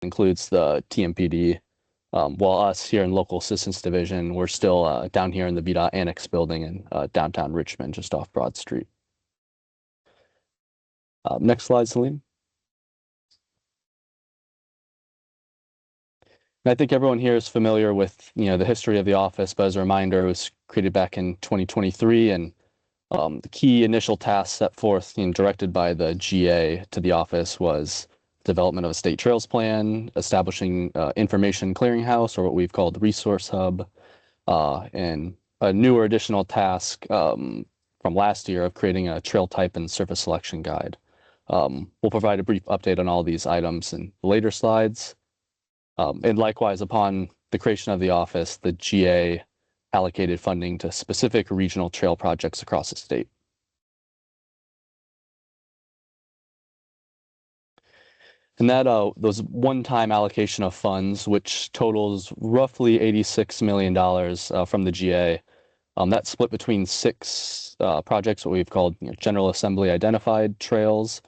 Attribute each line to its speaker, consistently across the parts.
Speaker 1: includes the TMPD. While us here in Local Assistance Division, we're still down here in the VDOT Annex building in downtown Richmond, just off Broad Street. Next slide, Celine. And I think everyone here is familiar with the history of the office, but as a reminder, it was created back in 2023, and the key initial task set forth and directed by the GA to the office was development of a state trails plan, establishing information clearinghouse, or what we've called the resource hub, and a newer additional task from last year of creating a trail type and surface selection guide. We'll provide a brief update on all these items in later slides. And likewise, upon the creation of the office, the GA allocated funding to specific regional trail projects across the state. And that those one-time allocation of funds, which totals roughly $86 million from the GA, that's split between 6 projects, what we've called General Assembly identified trails.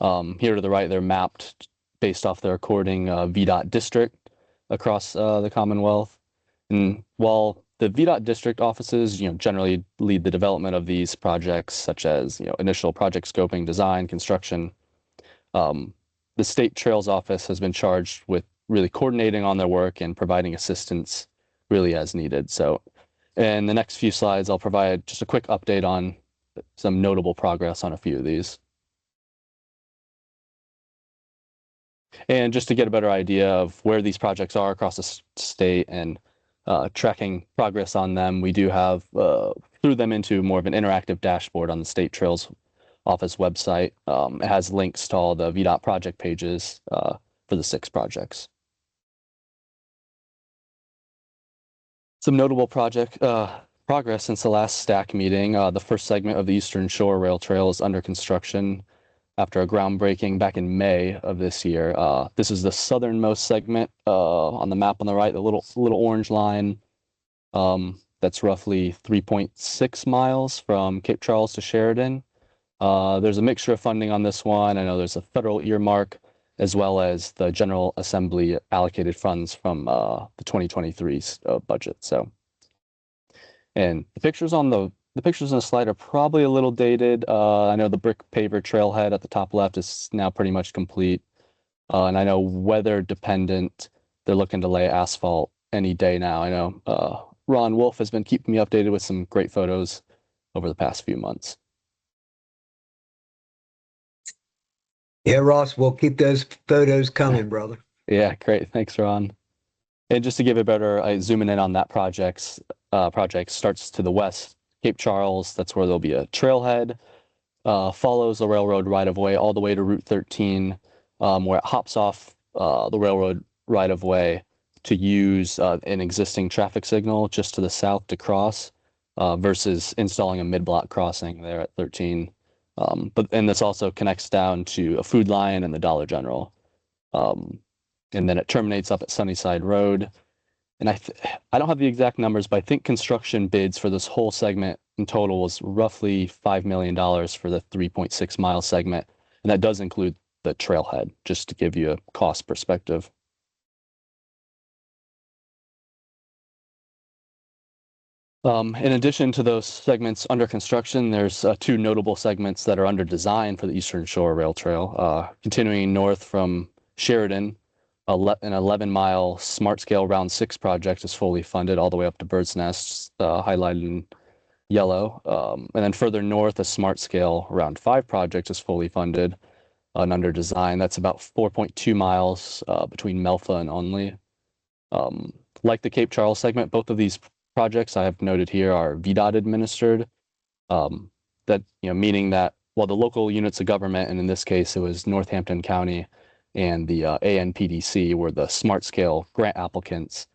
Speaker 1: Here to the right, they're mapped based off the recording VDOT district across the Commonwealth. And while the VDOT district offices, generally lead the development of these projects, such as initial project scoping, design, construction, the State Trails Office has been charged with really coordinating on their work and providing assistance really as needed. So in the next few slides, I'll provide just a quick update on some notable progress on a few of these. And just to get a better idea of where these projects are across the state and tracking progress on them, we do have threw them into more of an interactive dashboard on the State Trails Office website. It has links to all the VDOT project pages for the 6 projects. Some notable progress since the last STAC meeting. The first segment of the Eastern Shore Rail Trail is under construction after a groundbreaking back in May of this year. This is the southernmost segment on the map on the right, the little orange line. That's roughly 3.6 miles from Cape Charles to Sheridan. There's a mixture of funding on this one. I know there's a federal earmark as well as the General Assembly allocated funds from the 2023 budget. So, and the pictures on the pictures in the slide are probably a little dated. I know the brick paver trailhead at the top left is now pretty much complete. And I know weather dependent, they're looking to lay asphalt any day now. I know Ron Wolf has been keeping me updated with some great photos over the past few months.
Speaker 2: Yeah, Ross, we'll keep those photos coming, brother.
Speaker 1: Yeah, great. Thanks, Ron. And just to give it better, zooming in on that project starts to the west, Cape Charles. That's where there'll be a trailhead, follows the railroad right-of-way all the way to Route 13, where it hops off the railroad right-of-way to use an existing traffic signal just to the south to cross versus installing a mid-block crossing there at 13. And this also connects down to a Food Lion and the Dollar General. And then it terminates up at Sunnyside Road. And I don't have the exact numbers, but I think construction bids for this whole segment in total was roughly $5 million for the 3.6 mile segment. And that does include the trailhead, just to give you a cost perspective. In addition to those segments under construction, there's 2 notable segments that are under design for the Eastern Shore Rail Trail. Continuing north from Sheridan, an 11-mile smart scale round 6 project is fully funded all the way up to Bird's Nest, highlighted in yellow. And then further north, a smart scale round 5 project is fully funded and under design. That's about 4.2 miles between Melfa and Onley. Like the Cape Charles segment, both of these projects I have noted here are VDOT administered. That meaning that while the local units of government, and in this case it was Northampton County and the ANPDC were the smart scale grant applicants,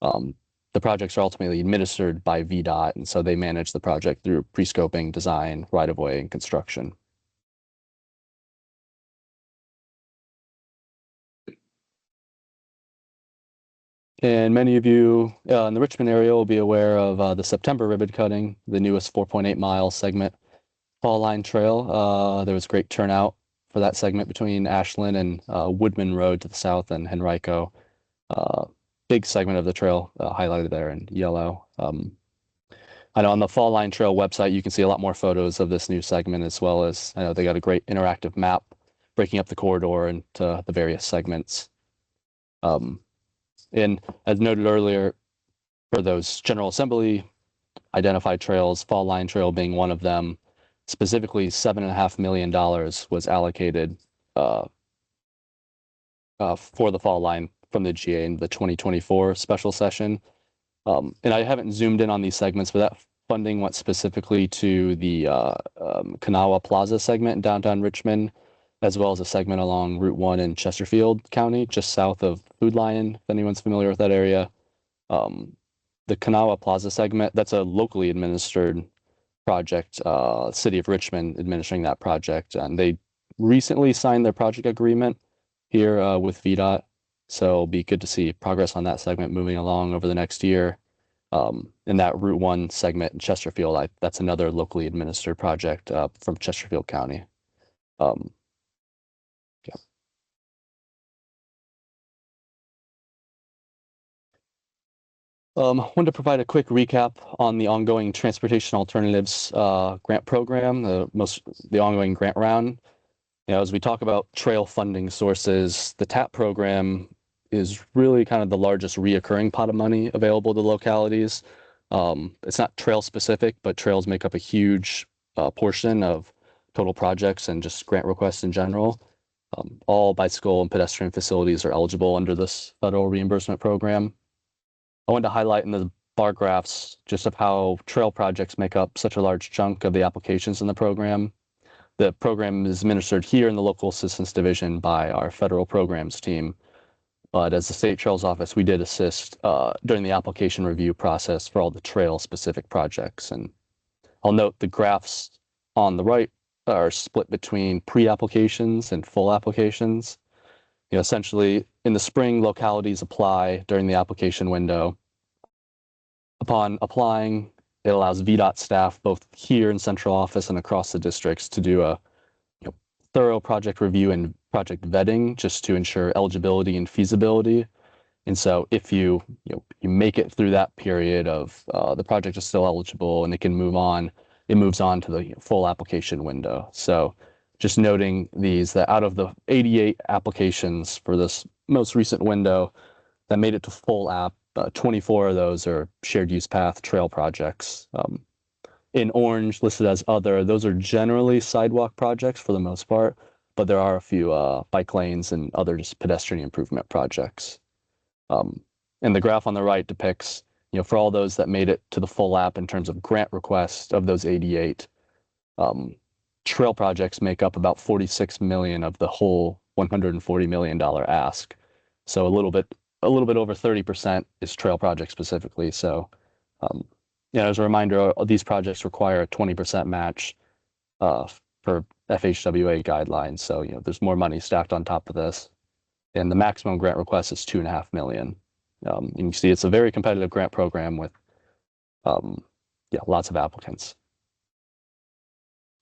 Speaker 1: the projects are ultimately administered by VDOT, and so they manage the project through pre-scoping, design, right-of-way, and construction. And many of you in the Richmond area will be aware of the September ribbon cutting, the newest 4.8 mile segment Fall Line Trail. There was great turnout for that segment between Ashland and Woodman Road to the south and Henrico. Big segment of the trail highlighted there in yellow. I know on the Fall Line Trail website, you can see a lot more photos of this new segment, as well as I know they got a great interactive map breaking up the corridor into the various segments. And as noted earlier, for those General Assembly identified trails, Fall Line Trail being one of them, specifically $7.5 million was allocated for the Fall Line from the GA in the 2024 special session. And I haven't zoomed in on these segments, but that funding went specifically to the Kanawha Plaza segment in downtown Richmond, as well as a segment along Route 1 in Chesterfield County, just south of Food Lion, if anyone's familiar with that area. The Kanawha Plaza segment, that's a locally administered project, City of Richmond administering that project. And they recently signed their project agreement here with VDOT. So it'll be good to see progress on that segment moving along over the next year. In that Route 1 segment in Chesterfield, that's another locally administered project from Chesterfield County. Yeah. Wanted to provide a quick recap on the ongoing Transportation Alternatives grant program, the ongoing grant round. You know, as we talk about trail funding sources, the TAP program is really kind of the largest reoccurring pot of money available to localities. It's not trail specific, but trails make up a huge portion of total projects and just grant requests in general. All bicycle and pedestrian facilities are eligible under this federal reimbursement program. I wanted to highlight in the bar graphs just of how trail projects make up such a large chunk of the applications in the program. The program is administered here in the Local Assistance Division by our federal programs team. But as the State Trails Office, we did assist during the application review process for all the trail-specific projects. And I'll note the graphs on the right are split between pre-applications and full applications. You know, essentially, in the spring, localities apply during the application window. Upon applying, it allows VDOT staff, both here in central office and across the districts, to do a thorough project review and project vetting just to ensure eligibility and feasibility. And so if you make it through that period of the project is still eligible and it can move on, it moves on to the full application window. So just noting these, that out of the 88 applications for this most recent window that made it to full app, 24 of those are shared use path trail projects. In orange, listed as other, those are generally sidewalk projects for the most part, but there are a few bike lanes and other just pedestrian improvement projects. And the graph on the right depicts, for all those that made it to the full app in terms of grant requests of those 88, trail projects make up about 46 million of the whole $140 million ask. So a little bit over 30% is trail projects specifically. So, as a reminder, these projects require a 20% match for FHWA guidelines. So, there's more money stacked on top of this. And the maximum grant request is $2.5 million. And you can see it's a very competitive grant program with, lots of applicants.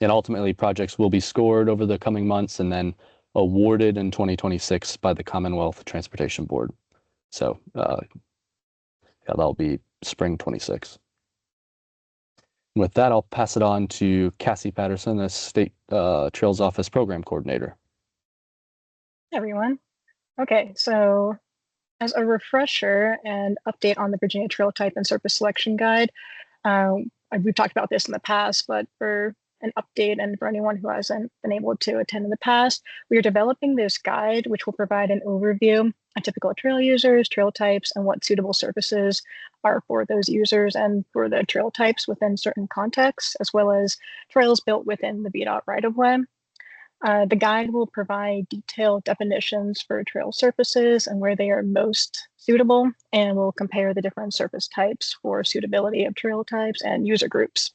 Speaker 1: And ultimately, projects will be scored over the coming months and then awarded in 2026 by the Commonwealth Transportation Board. So, that'll be spring 26. With that, I'll pass it on to Cassie Patterson, the State Trails Office Program Coordinator.
Speaker 3: Hey, everyone. Okay, so as a refresher and update on the Virginia Trail Type and Surface Selection Guide, we've talked about this in the past, but for an update and for anyone who hasn't been able to attend in the past, we are developing this guide, which will provide an overview on typical trail users, trail types, and what suitable surfaces are for those users and for the trail types within certain contexts, as well as trails built within the VDOT right-of-way. The guide will provide detailed definitions for trail surfaces and where they are most suitable, and will compare the different surface types for suitability of trail types and user groups.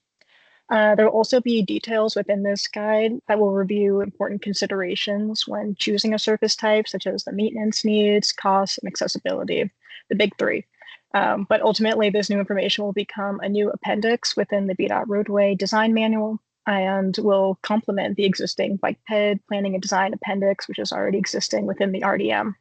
Speaker 3: There will also be details within this guide that will review important considerations when choosing a surface type, such as the maintenance needs, costs, and accessibility, the big three. But ultimately, this new information will become a new appendix within the VDOT roadway design manual, and will complement the existing bike ped planning and design appendix, which is already existing within the RDM.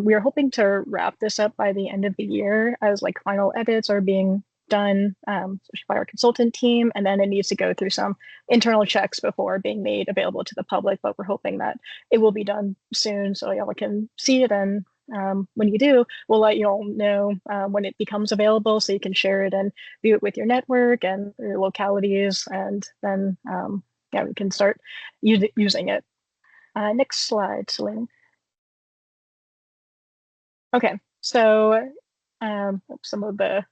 Speaker 3: We are hoping to wrap this up by the end of the year as like final edits are being done, especially by our consultant team, and then it needs to go through some internal checks before being made available to the public, but we're hoping that it will be done soon so y'all can see it, and when you do, we'll let you all know when it becomes available so you can share it and view it with your network and your localities, and then yeah, we can start using it. Next slide, Celine. Okay, so some of the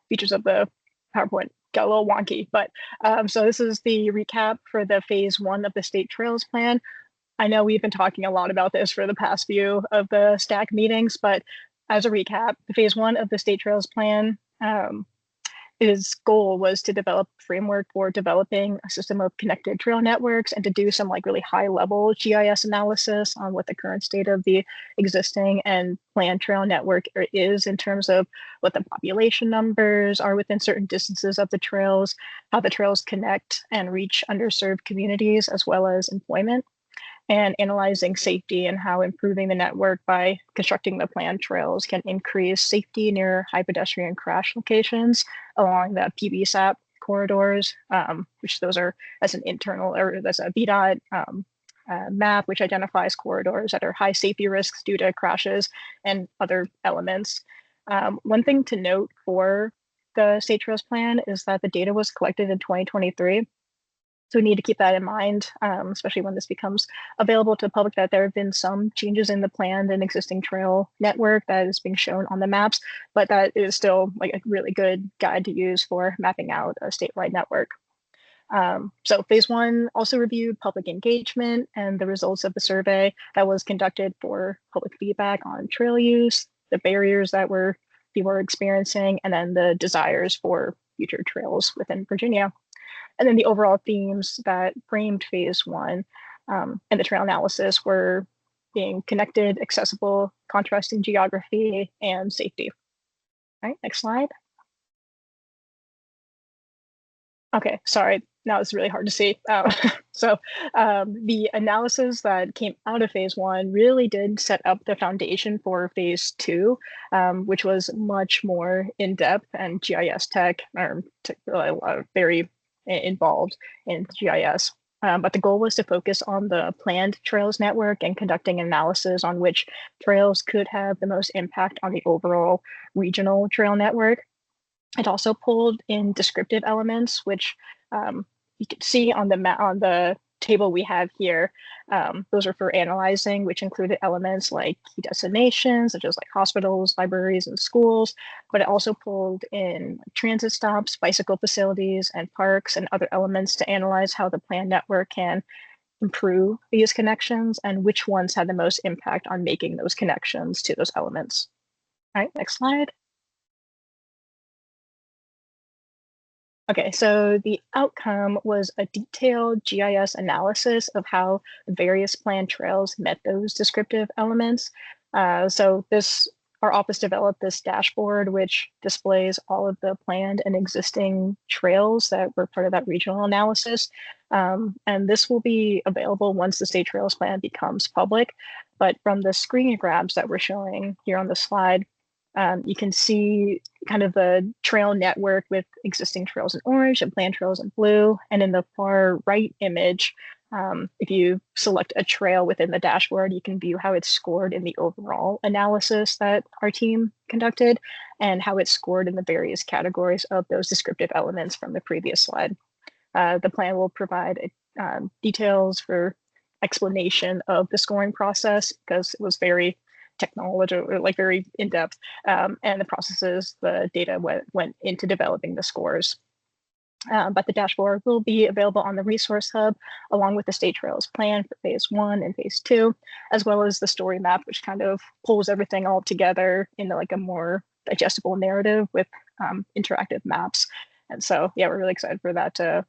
Speaker 3: features of the PowerPoint got a little wonky, but so this is the recap for the phase 1 of the State Trails Plan. I know we've been talking a lot about this for the past few of the STAC meetings, but as a recap, the phase 1 of the State Trails Plan, his goal was to develop a framework for developing a system of connected trail networks and to do some like really high level GIS analysis on what the current state of the existing and planned trail network is in terms of what the population numbers are within certain distances of the trails, how the trails connect and reach underserved communities, as well as employment, and analyzing safety and how improving the network by constructing the planned trails can increase safety near high pedestrian crash locations along the PBSAP corridors, which those are as an internal, or as a VDOT map, which identifies corridors that are high safety risks due to crashes and other elements. One thing to note for the State Trails Plan is that the data was collected in 2023. So we need to keep that in mind, especially when this becomes available to the public, that there have been some changes in the planned and existing trail network that is being shown on the maps, but that is still like a really good guide to use for mapping out a statewide network. So phase 1 also reviewed public engagement and the results of the survey that was conducted for public feedback on trail use, the barriers that people were experiencing, and then the desires for future trails within Virginia. And then the overall themes that framed phase 1 and the trail analysis were being connected, accessible, contrasting geography, and safety. All right, next slide. Okay, sorry, now it's really hard to see. So the analysis that came out of phase 1 really did set up the foundation for phase 2, which was much more in-depth and GIS tech, very involved in GIS. But the goal was to focus on the planned trails network and conducting analysis on which trails could have the most impact on the overall regional trail network. It also pulled in descriptive elements, which you can see on the table we have here. Those are for analyzing, which included elements like key destinations, such as like hospitals, libraries, and schools. But it also pulled in transit stops, bicycle facilities, and parks, and other elements to analyze how the planned network can improve these connections and which ones had the most impact on making those connections to those elements. All right, next slide. Okay, so the outcome was a detailed GIS analysis of how the various planned trails met those descriptive elements. So our office developed this dashboard, which displays all of the planned and existing trails that were part of that regional analysis. And this will be available once the State Trails Plan becomes public. But from the screen grabs that we're showing here on the slide, you can see kind of the trail network with existing trails in orange and planned trails in blue. And in the far right image, if you select a trail within the dashboard, you can view how it's scored in the overall analysis that our team conducted and how it's scored in the various categories of those descriptive elements from the previous slide. The plan will provide details for explanation of the scoring process because it was very technology, like very in-depth, and the processes, the data went into developing the scores. But the dashboard will be available on the resource hub along with the State Trails Plan for phase 1 and phase 2, as well as the story map, which kind of pulls everything all together into like a more digestible narrative with interactive maps. And so, yeah, we're really excited for that to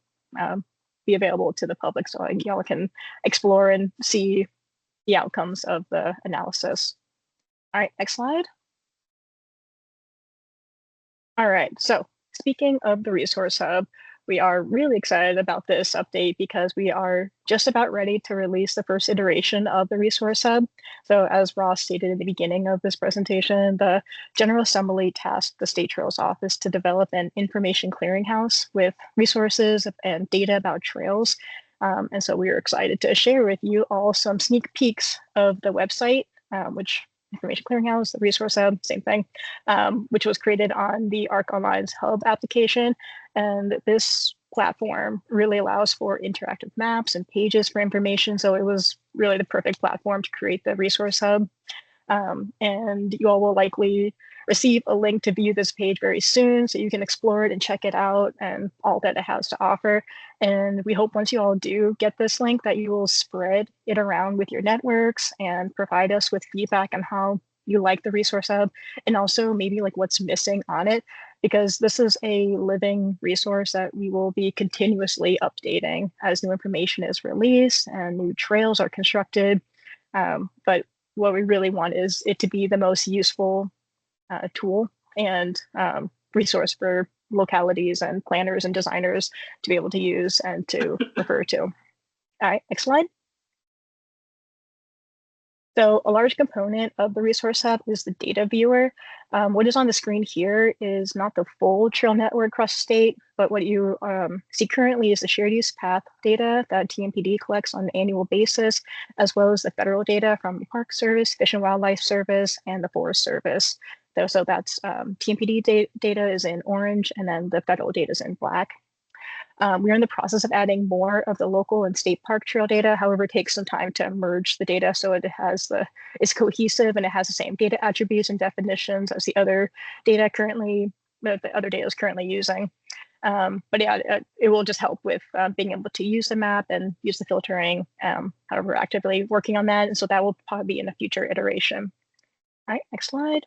Speaker 3: be available to the public so y'all can explore and see the outcomes of the analysis. All right, next slide. All right, so speaking of the resource hub, we are really excited about this update because we are just about ready to release the first iteration of the Resource Hub. So as Ross stated in the beginning of this presentation, the General Assembly tasked the State Trails Office to develop an information clearinghouse with resources and data about trails. And so we are excited to share with you all some sneak peeks of the website, which Information Clearinghouse, the Resource Hub, same thing, which was created on the ARC Online's Hub application. And this platform really allows for interactive maps and pages for information. So it was really the perfect platform to create the Resource Hub. And you all will likely receive a link to view this page very soon, so you can explore it and check it out and all that it has to offer. And we hope once you all do get this link that you will spread it around with your networks and provide us with feedback on how you like the Resource Hub and also maybe like what's missing on it, because this is a living resource that we will be continuously updating as new information is released and new trails are constructed. But what we really want is it to be the most useful tool and resource for localities and planners and designers to be able to use and to refer to. All right, next slide. So a large component of the Resource Hub is the data viewer. What is on the screen here is not the full trail network across the state, but what you see currently is the shared use path data that TMPD collects on an annual basis, as well as the federal data from the Park Service, Fish and Wildlife Service, and the Forest Service. So that's TMPD data is in orange, and then the federal data is in black. We're in the process of adding more of the local and state park trail data. However, it takes some time to merge the data so it's cohesive and it has the same data attributes and definitions as the other data is currently using. But yeah, it will just help with being able to use the map and use the filtering. However, we're actively working on that, and so that will probably be in a future iteration. All right, next slide.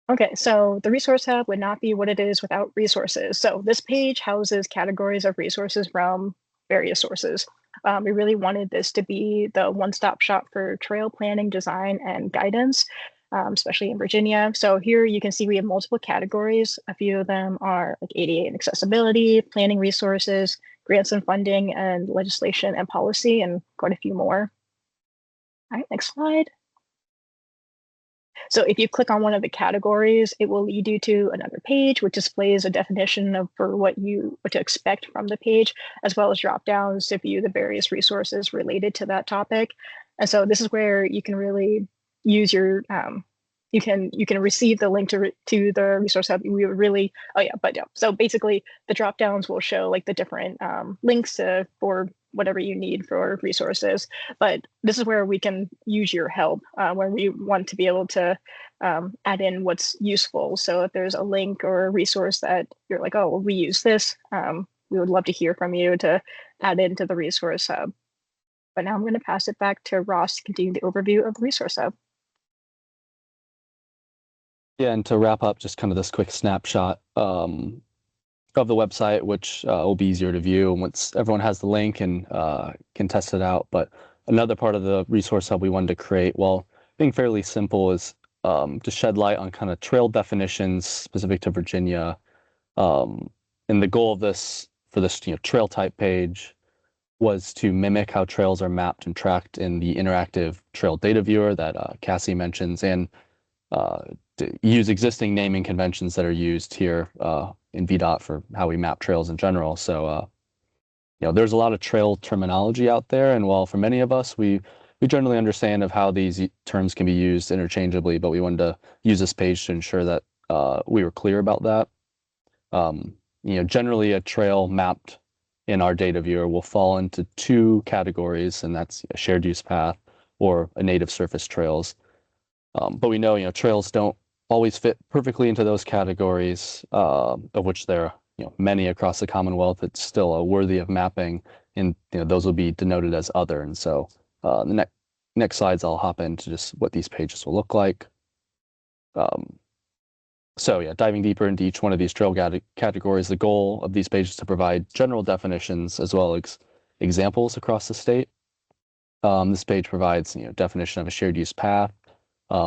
Speaker 3: Okay, so the Resource Hub would not be what it is without resources. So this page houses categories of resources from various sources. We really wanted this to be the one-stop shop for trail planning, design, and guidance, especially in Virginia. So here you can see we have multiple categories. A few of them are like ADA and accessibility, planning resources, grants and funding, and legislation and policy, and quite a few more. All right, next slide. So if you click on one of the categories, it will lead you to another page, which displays a definition for what to expect from the page, as well as drop downs to view the various resources related to that topic. And so this is where you can really use your, you can receive the link to the Resource Hub. We would really, so basically the drop downs will show like the different links for whatever you need for resources. But this is where we can use your help when we want to be able to add in what's useful. So if there's a link or a resource that you're like, oh, well, we use this, we would love to hear from you to add into the Resource Hub. But now I'm going to pass it back to Ross to continue the overview of the Resource Hub.
Speaker 1: Yeah, and to wrap up just kind of this quick snapshot of the website, which will be easier to view once everyone has the link and can test it out. But another part of the Resource Hub we wanted to create, while being fairly simple, is to shed light on kind of trail definitions specific to Virginia. And the goal of this, for this trail type page, was to mimic how trails are mapped and tracked in the interactive trail data viewer that Cassie mentions, and to use existing naming conventions that are used here in VDOT for how we map trails in general. So, there's a lot of trail terminology out there, and while for many of us, we generally understand of how these terms can be used interchangeably, but we wanted to use this page to ensure that we were clear about that. Generally a trail mapped in our data viewer will fall into two categories, and that's a shared use path or a native surface trails. But we know, trails don't always fit perfectly into those categories, of which there are many across the Commonwealth. It's still worthy of mapping, and those will be denoted as other. And so the next slides, I'll hop into just what these pages will look like. So yeah, diving deeper into each one of these trail categories, the goal of these pages is to provide general definitions as well as examples across the state. This page provides definition of a shared use path.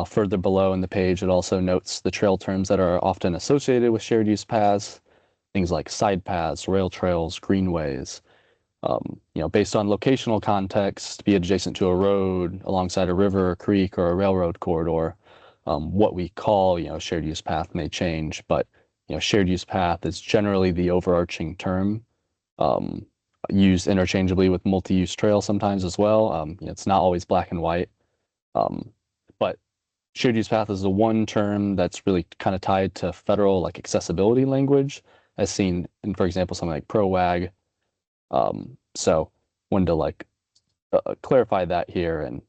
Speaker 1: Further below in the page, it also notes the trail terms that are often associated with shared use paths, things like side paths, rail trails, greenways. Based on locational context, be adjacent to a road, alongside a river, a creek, or a railroad corridor. What we call, a shared use path may change, but shared use path is generally the overarching term, um, used interchangeably with multi-use trail sometimes as well. It's not always black and white, but shared use path is the one term that's really kind of tied to federal like accessibility language, as seen in, for example, something like ProWag. So wanted to like clarify that here and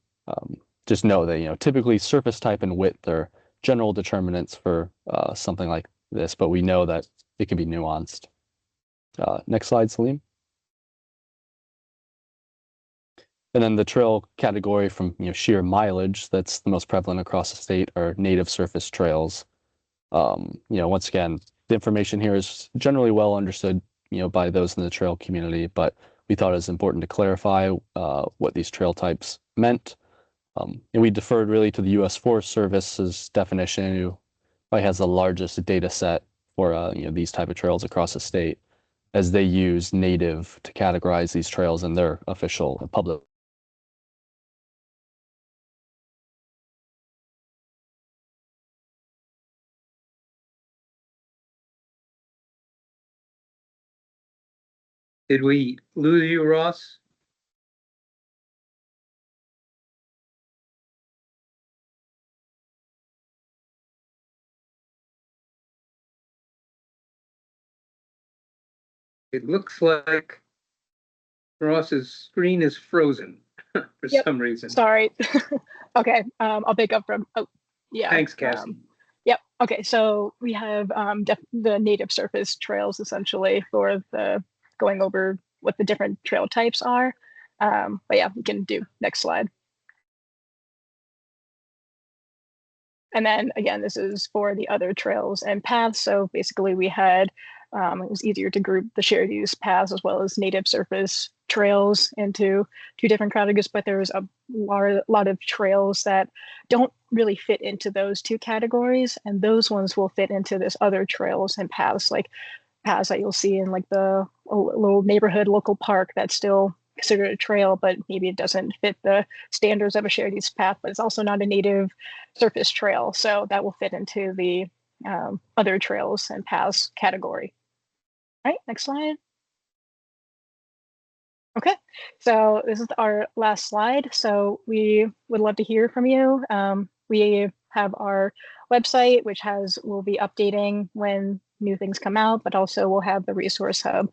Speaker 1: just know that typically surface type and width are general determinants for something like this, but we know that it can be nuanced. Next slide, Salim. And then the trail category from sheer mileage that's the most prevalent across the state are native surface trails. Once again, the information here is generally well understood by those in the trail community, but we thought it was important to clarify what these trail types meant. And we deferred really to the U.S. Forest Service's definition, who probably has the largest data set for these type of trails across the state, as they use native to categorize these trails in their official public.
Speaker 4: Did we lose you, Ross? It looks like Ross's screen is frozen for some reason.
Speaker 3: Sorry. Okay, I'll pick up from, yeah.
Speaker 4: Thanks, Cassie.
Speaker 3: Yep. Okay, so we have the native surface trails essentially for the going over what the different trail types are. But yeah, we can do next slide. And then again, this is for the other trails and paths. So basically we had, it was easier to group the shared use paths as well as native surface trails into two different categories, but there's a lot of trails that don't really fit into those two categories. And those ones will fit into this other trails and paths, like paths that you'll see in like the little neighborhood local park that's still considered a trail, but maybe it doesn't fit the standards of a shared use path, but it's also not a native surface trail. So that will fit into the other trails and paths category. All right, next slide. Okay, so this is our last slide. So we would love to hear from you. We have our website, which will be updating when new things come out, but also we'll have the resource hub.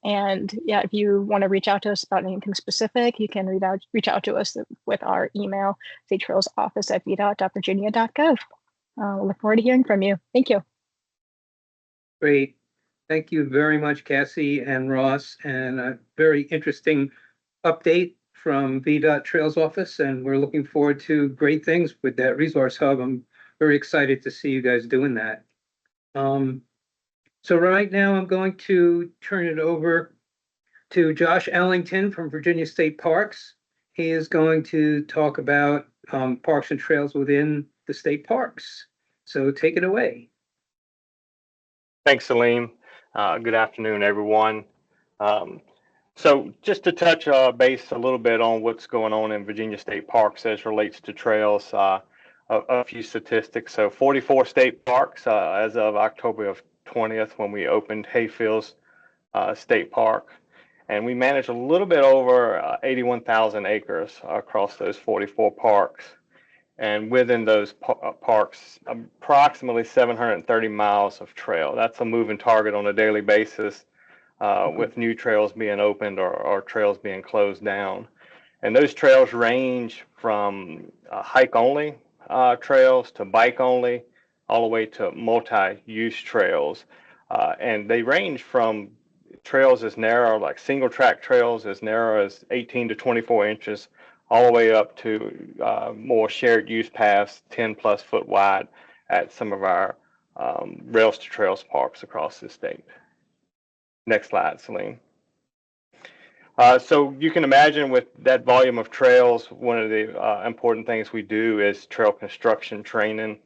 Speaker 3: And yeah, if you want to reach out to us about anything specific, you can reach out to us with our email, statetrailsoffice@vdot.virginia.gov. We'll look forward to hearing from you. Thank you.
Speaker 4: Great. Thank you very much, Cassie and Ross, and a very interesting update from VDOT Trails Office, and we're looking forward to great things with that resource hub. I'm very excited to see you guys doing that. So right now I'm going to turn it over to Josh Ellington from Virginia State Parks. He is going to talk about parks and trails within the state parks. So take it away.
Speaker 5: Thanks, Salim. Good afternoon, everyone. So just to touch base a little bit on what's going on in Virginia State Parks as relates to trails, a few statistics. So 44 state parks as of October 20th when we opened Hayfields State Park. And we manage a little bit over 81,000 acres across those 44 parks. And within those parks, approximately 730 miles of trail. That's a moving target on a daily basis, with new trails being opened or trails being closed down. And those trails range from hike-only trails to bike-only, all the way to multi-use trails. And they range from trails as narrow, like single-track trails as narrow as 18 to 24 inches, all the way up to more shared use paths, 10+ foot wide at some of our rails to trails parks across the state. Next slide, Celine. So you can imagine with that volume of trails, one of the important things we do is trail construction training.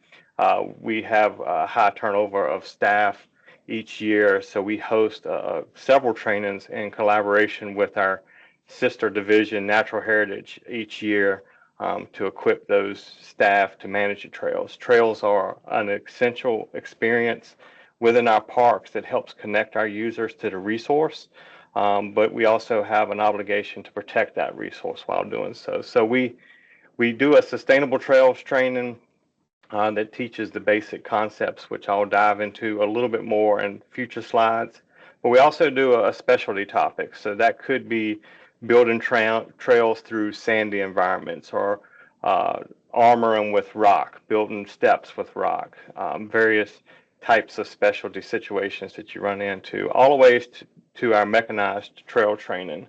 Speaker 5: We have a high turnover of staff each year. So we host several trainings in collaboration with our sister division, Natural Heritage, each year to equip those staff to manage the trails. Trails are an essential experience within our parks that helps connect our users to the resource, but we also have an obligation to protect that resource while doing so. So we do a sustainable trails training that teaches the basic concepts, which I'll dive into a little bit more in future slides. But we also do a specialty topic. So that could be building trails through sandy environments, or armoring with rock, building steps with rock, various types of specialty situations that you run into, all the way to our mechanized trail training,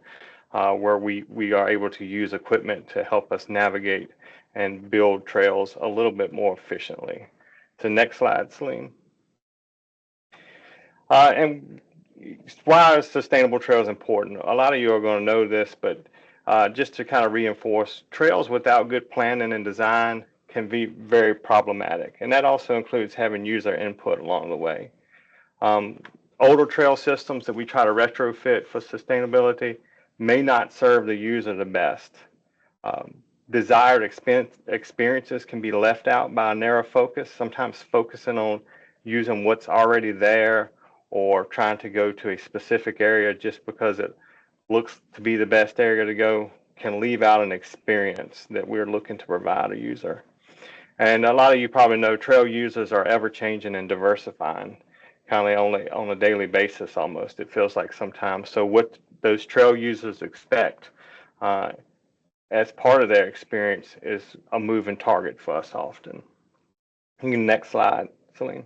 Speaker 5: where we are able to use equipment to help us navigate and build trails a little bit more efficiently. So next slide, Celine. And why is sustainable trails important? A lot of you are going to know this, but just to kind of reinforce, trails without good planning and design can be very problematic. And that also includes having user input along the way. Older trail systems that we try to retrofit for sustainability may not serve the user the best. Desired experiences can be left out by a narrow focus, sometimes focusing on using what's already there or trying to go to a specific area just because it looks to be the best area to go can leave out an experience that we're looking to provide a user. And a lot of you probably know trail users are ever changing and diversifying, kind of only on a daily basis almost, it feels like sometimes. So what those trail users expect as part of their experience is a moving target for us often. Next slide, Celine.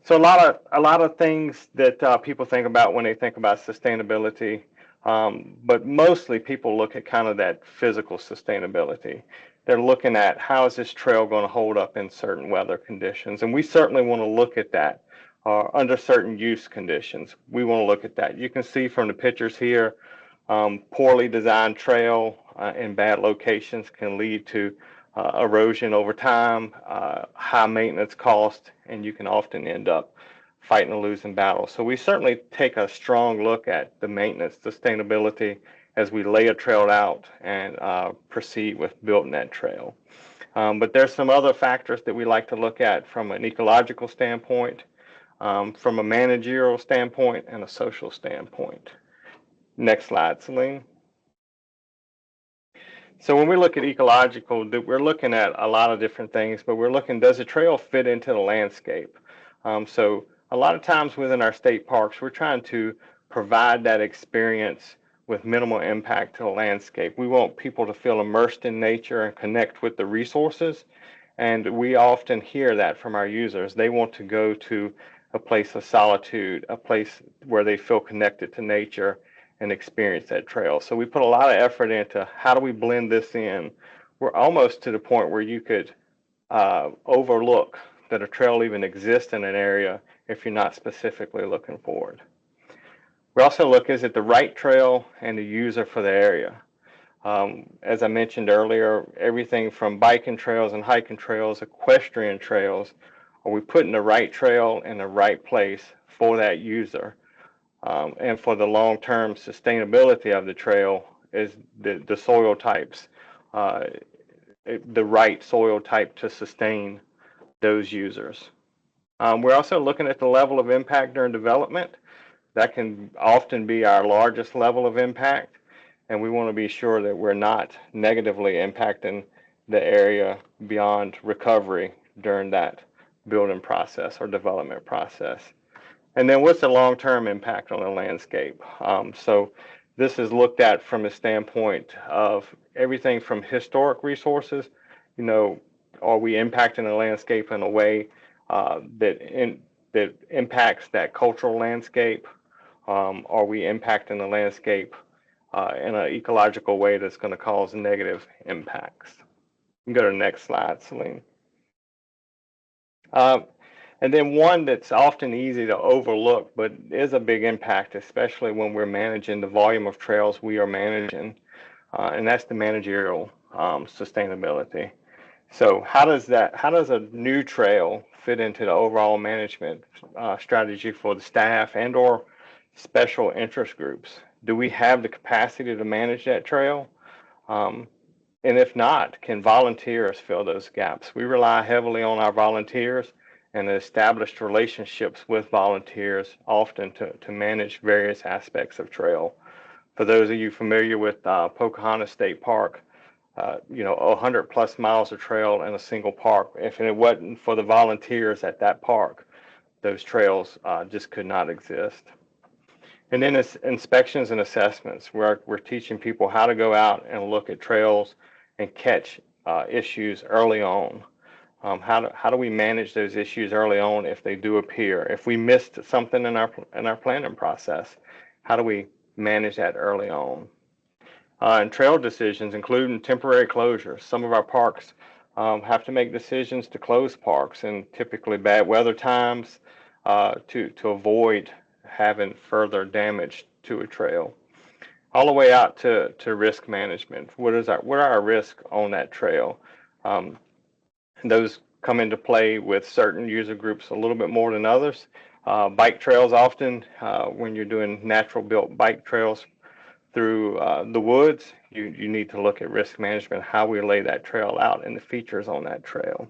Speaker 5: So a lot of things that people think about when they think about sustainability, but mostly people look at kind of that physical sustainability. They're looking at how is this trail going to hold up in certain weather conditions, and we certainly want to look at that under certain use conditions. We want to look at that. You can see from the pictures here, poorly designed trail in bad locations can lead to erosion over time, high maintenance cost, and you can often end up fighting a losing battle. So we certainly take a strong look at the maintenance sustainability as we lay a trail out and proceed with building that trail. But there's some other factors that we like to look at from an ecological standpoint, from a managerial standpoint, and a social standpoint. Next slide, Celine. So when we look at ecological, we're looking at a lot of different things, but we're looking, does the trail fit into the landscape? So a lot of times within our state parks, we're trying to provide that experience with minimal impact to the landscape. We want people to feel immersed in nature and connect with the resources. And we often hear that from our users. They want to go to a place of solitude, a place where they feel connected to nature and experience that trail. So we put a lot of effort into how do we blend this in. We're almost to the point where you could overlook that a trail even exists in an area if you're not specifically looking forward. We also look, is it the right trail and the user for the area? As I mentioned earlier, everything from biking trails and hiking trails, equestrian trails, are we putting the right trail in the right place for that user? And for the long-term sustainability of the trail, is the soil types, the right soil type to sustain those users. We're also looking at the level of impact during development. That can often be our largest level of impact, and we want to be sure that we're not negatively impacting the area beyond recovery during that building process or development process. And then what's the long-term impact on the landscape? So this is looked at from a standpoint of everything from historic resources. You know, are we impacting the landscape in a way that impacts that cultural landscape? Are we impacting the landscape in an ecological way that's going to cause negative impacts? You can go to the next slide, Celine. And then one that's often easy to overlook, but is a big impact, especially when we're managing the volume of trails we are managing, and that's the managerial sustainability. So how does a new trail fit into the overall management strategy for the staff and or special interest groups? Do we have the capacity to manage that trail? And if not, can volunteers fill those gaps? We rely heavily on our volunteers and established relationships with volunteers often to manage various aspects of trail. For those of you familiar with Pocahontas State Park, 100+ miles of trail in a single park. If it wasn't for the volunteers at that park, those trails just could not exist. And then it's inspections and assessments, where we're teaching people how to go out and look at trails and catch issues early on. How do we manage those issues early on if they do appear? If we missed something in our planning process, how do we manage that early on? And trail decisions, including temporary closures. Some of our parks have to make decisions to close parks in typically bad weather times to avoid having further damage to a trail. All the way out to risk management. What are our risks on that trail? Those come into play with certain user groups a little bit more than others. Bike trails often, when you're doing natural built bike trails through the woods, you need to look at risk management, how we lay that trail out and the features on that trail.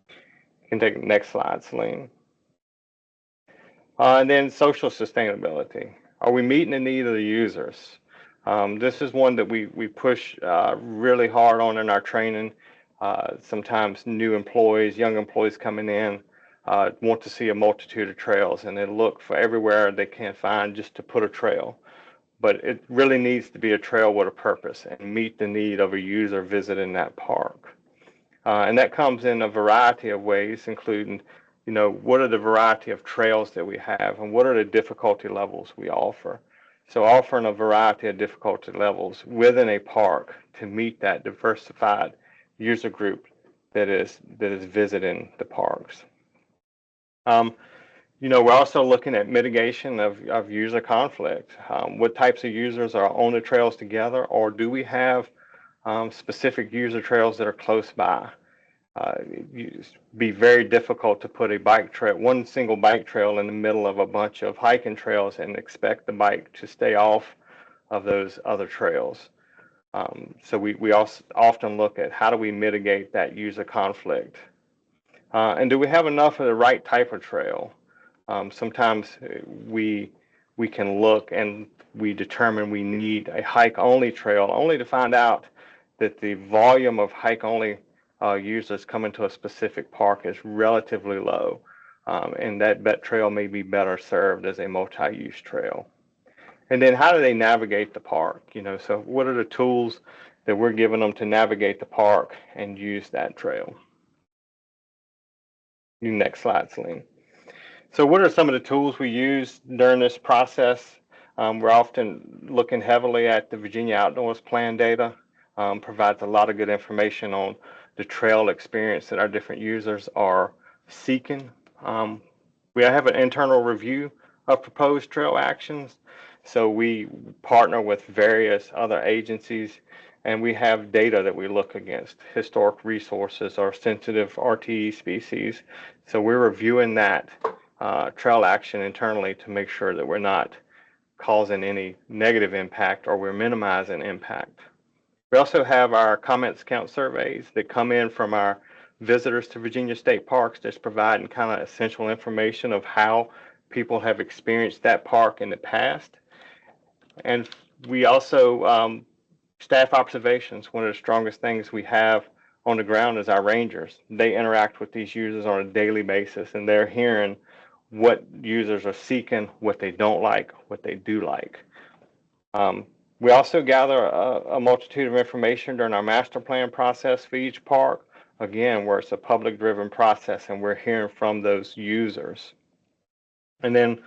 Speaker 5: You can take the next slide, Celine. And then social sustainability. Are we meeting the need of the users? This is one that we push really hard on in our training. Sometimes new employees, young employees coming in, want to see a multitude of trails, and they look for everywhere they can find just to put a trail. But it really needs to be a trail with a purpose and meet the need of a user visiting that park. And that comes in a variety of ways, including, what are the variety of trails that we have and what are the difficulty levels we offer. So offering a variety of difficulty levels within a park to meet that diversified user group that is visiting the parks. We're also looking at mitigation of user conflict. What types of users are on the trails together, or do we have specific user trails that are close by? It'd be very difficult to put a bike trail, one single bike trail in the middle of a bunch of hiking trails and expect the bike to stay off of those other trails. So we also often look at how do we mitigate that user conflict. And do we have enough of the right type of trail? Sometimes we can look and we determine we need a hike-only trail, only to find out that the volume of hike-only users coming to a specific park is relatively low, and that trail may be better served as a multi-use trail. And then how do they navigate the park? So what are the tools that we're giving them to navigate the park and use that trail? Next slide, Celine. So what are some of the tools we use during this process? We're often looking heavily at the Virginia Outdoors Plan data. Provides a lot of good information on the trail experience that our different users are seeking. We have an internal review of proposed trail actions. So we partner with various other agencies, and we have data that we look against, historic resources or sensitive RTE species. So we're reviewing that trail action internally to make sure that we're not causing any negative impact or we're minimizing impact. We also have our comments count surveys that come in from our visitors to Virginia State Parks, just providing kind of essential information of how people have experienced that park in the past. And we also, staff observations, one of the strongest things we have on the ground is our rangers. They interact with these users on a daily basis, and they're hearing what users are seeking, what they don't like, what they do like. We also gather a multitude of information during our master plan process for each park, again, where it's a public-driven process and we're hearing from those users. And then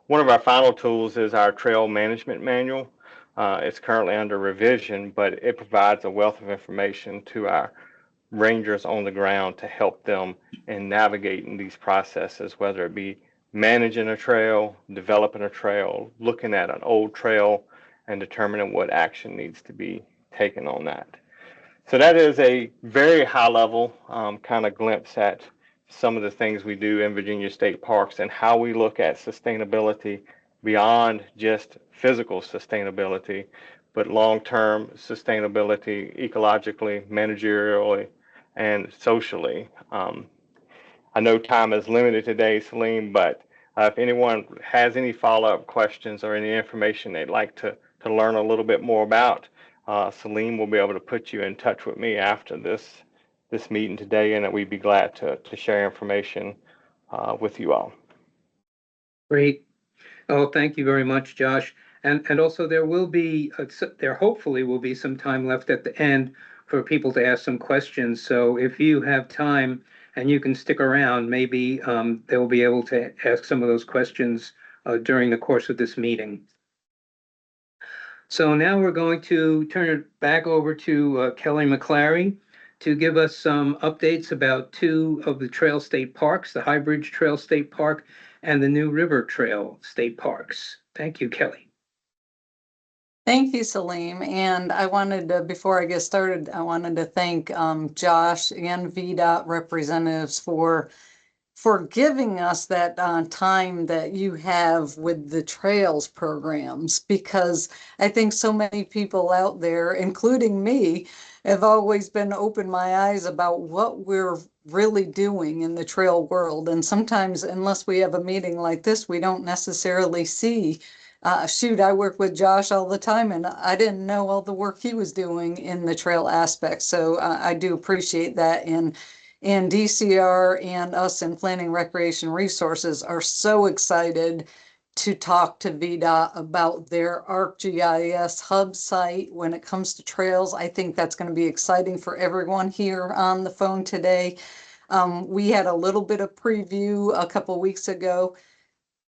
Speaker 5: one of our final tools is our trail management manual. It's currently under revision, but it provides a wealth of information to our rangers on the ground to help them in navigating these processes, whether it be managing a trail, developing a trail, looking at an old trail, and determining what action needs to be taken on that. So that is a very high level kind of glimpse at some of the things we do in Virginia State Parks and how we look at sustainability beyond just physical sustainability, but long-term sustainability ecologically, managerially, and socially. I know time is limited today, Salim, but if anyone has any follow-up questions or any information they'd like to learn a little bit more about, Salim will be able to put you in touch with me after this meeting today, and we'd be glad to share information with you all.
Speaker 4: Great. Oh, thank you very much, Josh. And also there will be, there hopefully will be some time left at the end for people to ask some questions. So if you have time and you can stick around, maybe they'll be able to ask some of those questions during the course of this meeting. So now we're going to turn it back over to Kelly McClary to give us some updates about two of the trail state parks, the High Bridge Trail State Park and the New River Trail State Parks. Thank you, Kelly.
Speaker 6: Thank you, Salim. And I wanted to, before I get started, I wanted to thank Josh and VDOT representatives for giving us that time that you have with the trails programs, because I think so many people out there, including me, have always been open my eyes about what we're really doing in the trail world. And sometimes, unless we have a meeting like this, we don't necessarily see. Shoot, I work with Josh all the time, and I didn't know all the work he was doing in the trail aspect. So I do appreciate that. And DCR and us in Planning Recreation Resources are so excited to talk to VDOT about their ArcGIS hub site when it comes to trails. I think that's going to be exciting for everyone here on the phone today. We had a little bit of preview a couple weeks ago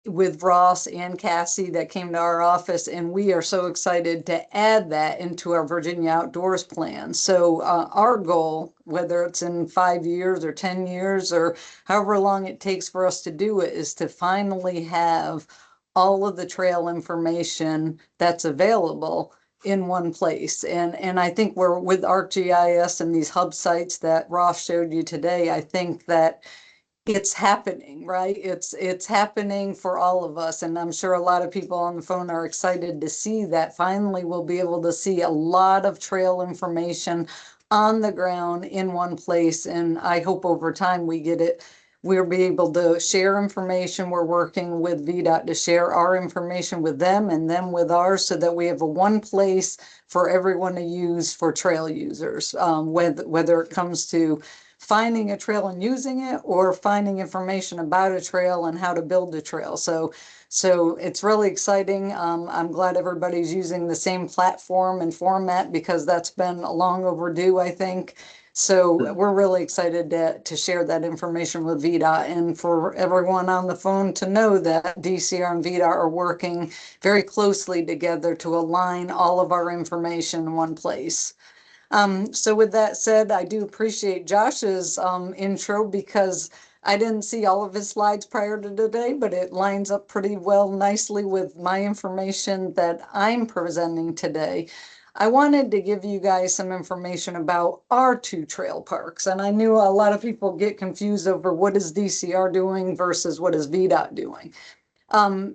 Speaker 6: with Ross and Cassie that came to our office, and we are so excited to add that into our Virginia Outdoors plan. So our goal, whether it's in 5 years or 10 years or however long it takes for us to do it, is to finally have all of the trail information that's available in one place. And I think we're with ArcGIS and these hub sites that Ross showed you today, I think that it's happening, right? It's happening for all of us. And I'm sure a lot of people on the phone are excited to see that finally we'll be able to see a lot of trail information on the ground in one place. And I hope over time we get it. We'll be able to share information. We're working with VDOT to share our information with them and them with ours, so that we have a one place for everyone to use for trail users, whether it comes to finding a trail and using it, or finding information about a trail and how to build a trail. So it's really exciting. I'm glad everybody's using the same platform and format, because that's been long overdue, I think. So we're really excited to share that information with VDOT, and for everyone on the phone to know that DCR and VDOT are working very closely together to align all of our information in one place. So with that said, I do appreciate Josh's intro, because I didn't see all of his slides prior to today, but it lines up pretty well nicely with my information that I'm presenting today. I wanted to give you guys some information about our two trail parks. And I knew a lot of people get confused over what is DCR doing versus what is VDOT doing.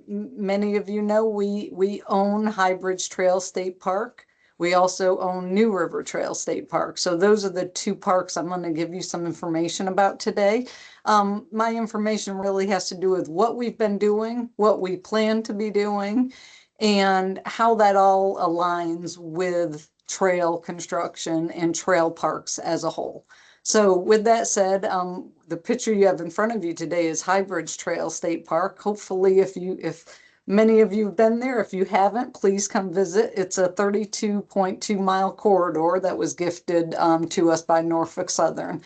Speaker 6: Many of you know we own High Bridge Trail State Park. We also own New River Trail State Park. So those are the two parks I'm going to give you some information about today. My information really has to do with what we've been doing, what we plan to be doing, and how that all aligns with trail construction and trail parks as a whole. So with that said, the picture you have in front of you today is High Bridge Trail State Park. Hopefully, if many of you have been there. If you haven't, please come visit. It's a 32.2 mile corridor that was gifted to us by Norfolk Southern.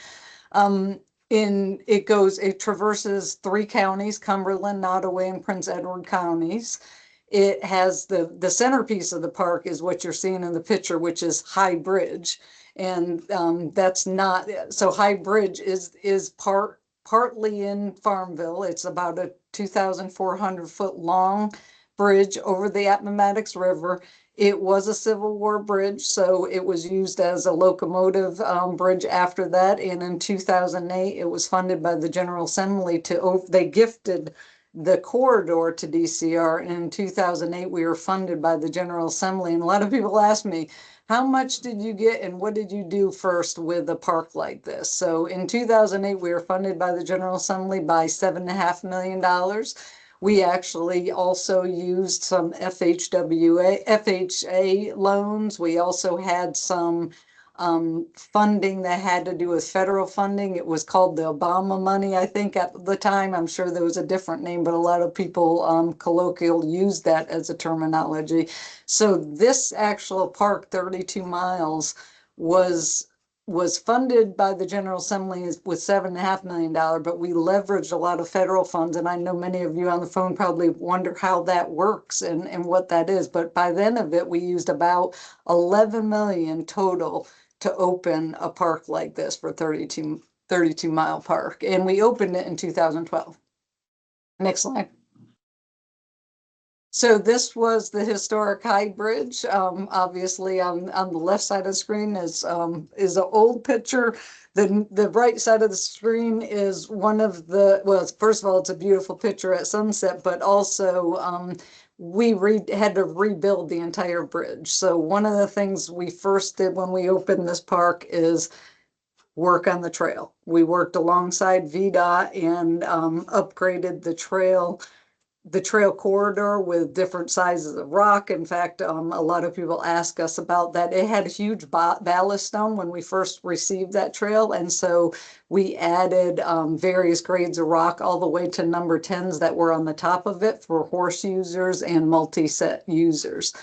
Speaker 6: It traverses 3 counties, Cumberland, Nottoway, and Prince Edward counties. It has the centerpiece of the park is what you're seeing in the picture, which is High Bridge. And that's not, so High Bridge is partly in Farmville. It's about a 2,400 foot long bridge over the Appomattox River. It was a Civil War bridge, so it was used as a locomotive bridge after that. And in 2008, it was funded by the General Assembly they gifted the corridor to DCR. And in 2008, we were funded by the General Assembly. And a lot of people ask me, how much did you get and what did you do first with a park like this? So in 2008, we were funded by the General Assembly by $7.5 million. We actually also used some FHA loans. We also had some funding that had to do with federal funding. It was called the Obama money, I think, at the time. I'm sure there was a different name, but a lot of people colloquial used that as a terminology. So this actual park, 32 miles, was funded by the General Assembly with $7.5 million, but we leveraged a lot of federal funds. And I know many of you on the phone probably wonder how that works and what that is. But by the end of it, we used about 11 million total to open a park like this for 32 mile park. And we opened it in 2012. Next slide. So this was the historic High Bridge. Obviously on the left side of the screen is an old picture. The right side of the screen is one of the, well, first of all, it's a beautiful picture at sunset, but also we had to rebuild the entire bridge. So one of the things we first did when we opened this park is work on the trail. We worked alongside VDOT and upgraded the trail corridor with different sizes of rock. In fact, a lot of people ask us about that. It had a huge ballast stone when we first received that trail. And so we added various grades of rock all the way to number 10s that were on the top of it for horse users and multi-set users.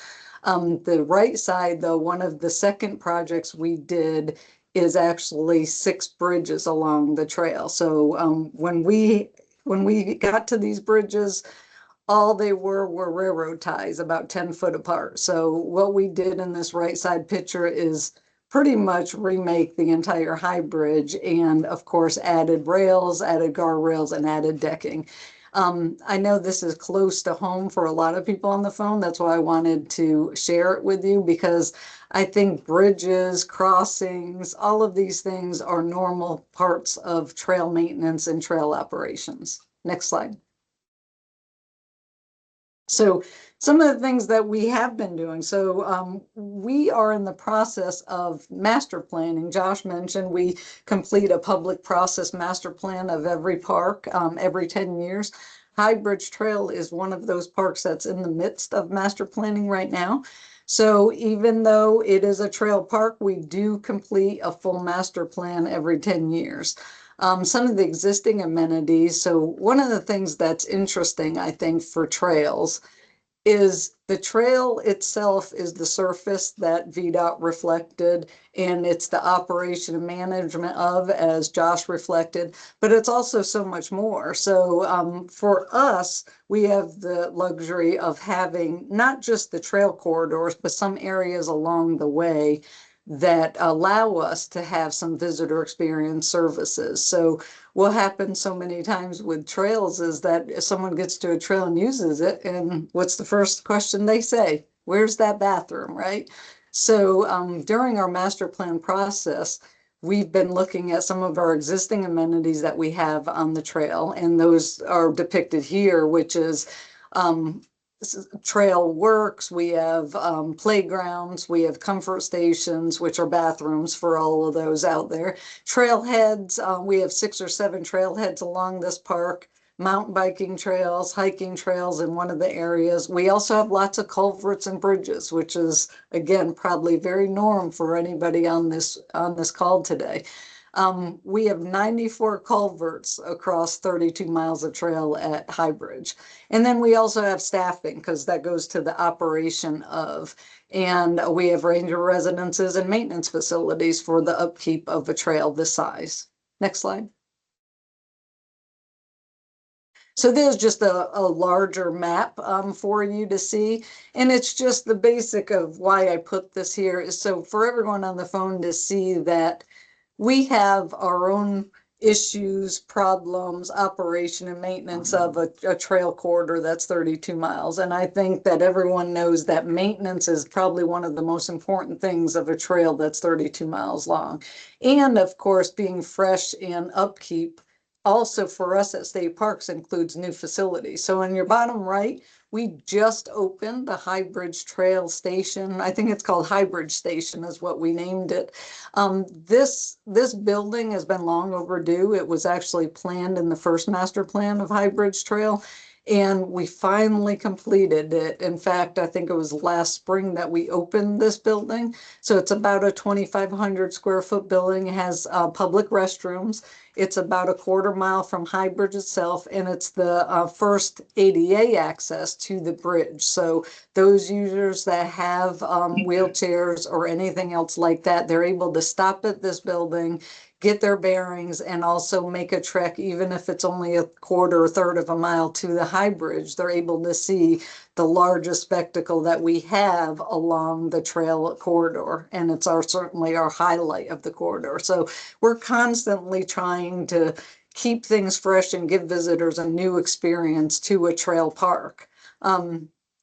Speaker 6: The right side, though, one of the second projects we did is actually 6 bridges along the trail. So when we got to these bridges, all they were railroad ties about 10 foot apart. So what we did in this right side picture is pretty much remake the entire High Bridge and of course added rails, added guardrails, and added decking. I know this is close to home for a lot of people on the phone. That's why I wanted to share it with you, because I think bridges, crossings, all of these things are normal parts of trail maintenance and trail operations. Next slide. So some of the things that we have been doing. So we are in the process of master planning. Josh mentioned we complete a public process master plan of every park every 10 years. High Bridge Trail is one of those parks that's in the midst of master planning right now. So even though it is a trail park, we do complete a full master plan every 10 years. Some of the existing amenities. So one of the things that's interesting, I think, for trails is the trail itself is the surface that VDOT reflected, and it's the operation and management of, as Josh reflected, but it's also so much more. So for us, we have the luxury of having not just the trail corridors, but some areas along the way that allow us to have some visitor experience services. So what happens so many times with trails is that if someone gets to a trail and uses it, and what's the first question they say? Where's that bathroom, right? So during our master plan process, we've been looking at some of our existing amenities that we have on the trail, and those are depicted here, which is trail works, we have playgrounds, we have comfort stations, which are bathrooms for all of those out there. Trailheads, we have 6 or 7 trailheads along this park, mountain biking trails, hiking trails in one of the areas. We also have lots of culverts and bridges, which is, again, probably very norm for anybody on this call today. We have 94 culverts across 32 miles of trail at High Bridge. And then we also have staffing, because that goes to the operation of, and we have ranger residences and maintenance facilities for the upkeep of a trail this size. Next slide. So there's just a larger map for you to see. And it's just the basic of why I put this here is so for everyone on the phone to see that we have our own issues, problems, operation and maintenance of a trail corridor that's 32 miles. And I think that everyone knows that maintenance is probably one of the most important things of a trail that's 32 miles long. And of course, being fresh and upkeep also for us at state parks includes new facilities. So in your bottom right, we just opened the High Bridge Trail Station. I think it's called High Bridge Station is what we named it. This building has been long overdue. It was actually planned in the first master plan of High Bridge Trail, and we finally completed it. In fact, I think it was last spring that we opened this building. So it's about a 2,500 square foot building. It has public restrooms. It's about a quarter mile from High Bridge itself, and it's the first ADA access to the bridge. So those users that have wheelchairs or anything else like that, they're able to stop at this building, get their bearings, and also make a trek, even if it's only a quarter or third of a mile to the High Bridge. They're able to see the largest spectacle that we have along the trail corridor, and it's certainly our highlight of the corridor. So we're constantly trying to keep things fresh and give visitors a new experience to a trail park.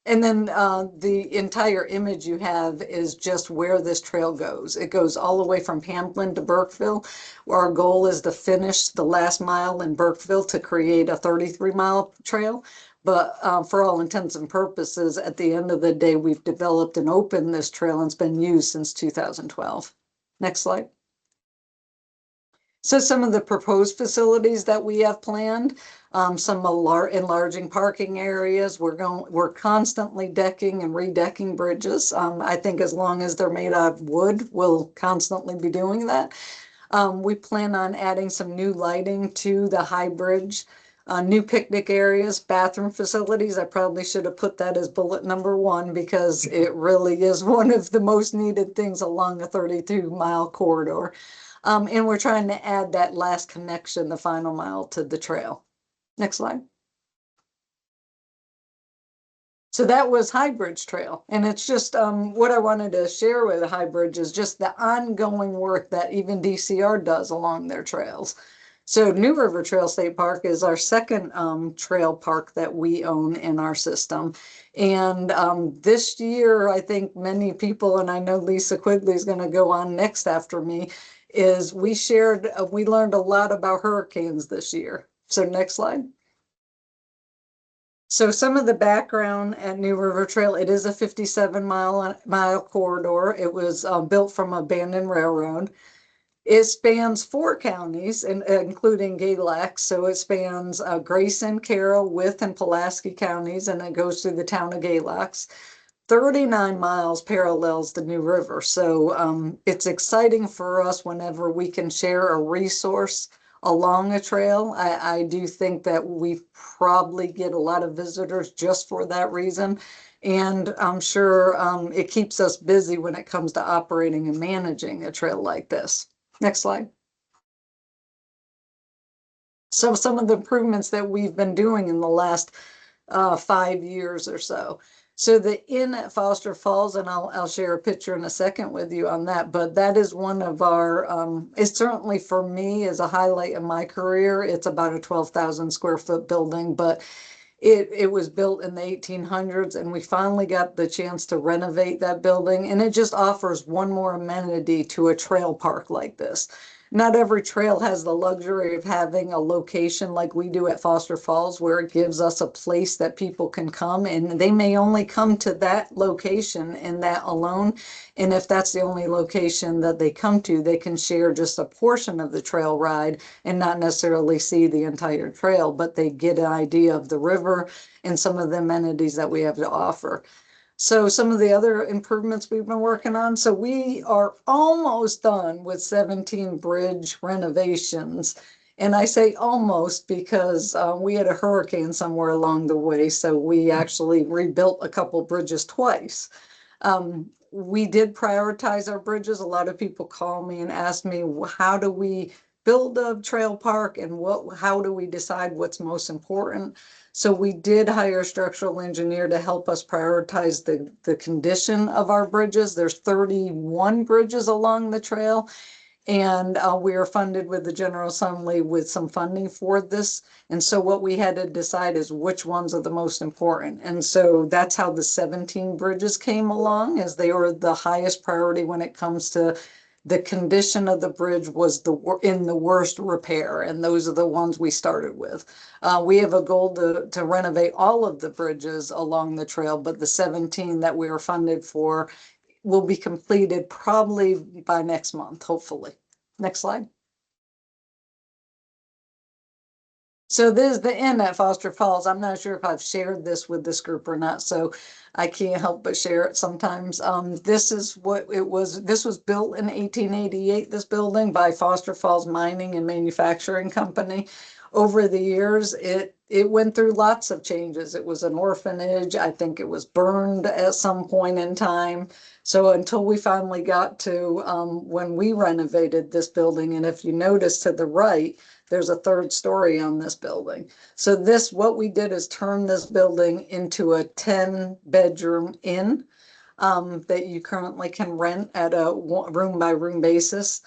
Speaker 6: And then the entire image you have is just where this trail goes. It goes all the way from Pamplin to Burkeville. Our goal is to finish the last mile in Burkeville to create a 33-mile trail. But for all intents and purposes, at the end of the day, we've developed and opened this trail and it's been used since 2012. Next slide. So some of the proposed facilities that we have planned, some enlarging parking areas. We're constantly decking and redecking bridges. I think as long as they're made out of wood, we'll constantly be doing that. We plan on adding some new lighting to the High Bridge, new picnic areas, bathroom facilities. I probably should have put that as bullet number 1 because it really is one of the most needed things along a 32-mile corridor. And we're trying to add that last connection, the final mile to the trail. Next slide. So that was High Bridge Trail. And it's just what I wanted to share with the High Bridge is just the ongoing work that even DCR does along their trails. So New River Trail State Park is our second trail park that we own in our system. And this year, I think many people, and I know Lisa Quigley is going to go on next after me, is we learned a lot about hurricanes this year. So next slide. So some of the background at New River Trail, it is a 57-mile corridor. It was built from abandoned railroad. It spans 4 counties, including Galax. So it spans Grayson, Carroll, Wythe, and Pulaski counties, and it goes through the town of Galax. 39 miles parallels the New River. So it's exciting for us whenever we can share a resource along a trail. I do think that we probably get a lot of visitors just for that reason. And I'm sure it keeps us busy when it comes to operating and managing a trail like this. Next slide. So some of the improvements that we've been doing in the last 5 years or so. So the inn at Foster Falls, and I'll share a picture in a second with you on that, but that is one of our, it's certainly for me as a highlight of my career. It's about a 12,000 square foot building, but it was built in the 1800s, and we finally got the chance to renovate that building, and it just offers one more amenity to a trail park like this. Not every trail has the luxury of having a location like we do at Foster Falls, where it gives us a place that people can come, and they may only come to that location and that alone. And if that's the only location that they come to, they can share just a portion of the trail ride and not necessarily see the entire trail, but they get an idea of the river and some of the amenities that we have to offer. So some of the other improvements we've been working on. So we are almost done with 17 bridge renovations. And I say almost because we had a hurricane somewhere along the way. So we actually rebuilt a couple bridges twice. We did prioritize our bridges. A lot of people call me and ask me, how do we build a trail park and how do we decide what's most important? So we did hire a structural engineer to help us prioritize the condition of our bridges. There's 31 bridges along the trail. And we are funded with the General Assembly with some funding for this. And so what we had to decide is which ones are the most important. And so that's how the 17 bridges came along, as they were the highest priority when it comes to the condition of the bridge was in the worst repair. And those are the ones we started with. We have a goal to renovate all of the bridges along the trail, but the 17 that we are funded for will be completed probably by next month, hopefully. Next slide. So this is the inn at Foster Falls. I'm not sure if I've shared this with this group or not, so I can't help but share it sometimes. This is what it was. This was built in 1888, this building, by Foster Falls Mining and Manufacturing Company. Over the years, it went through lots of changes. It was an orphanage. I think it was burned at some point in time. So until we finally got to when we renovated this building, and if you notice to the right, there's a third story on this building. So what we did is turn this building into a 10-bedroom inn that you currently can rent at a room by room basis.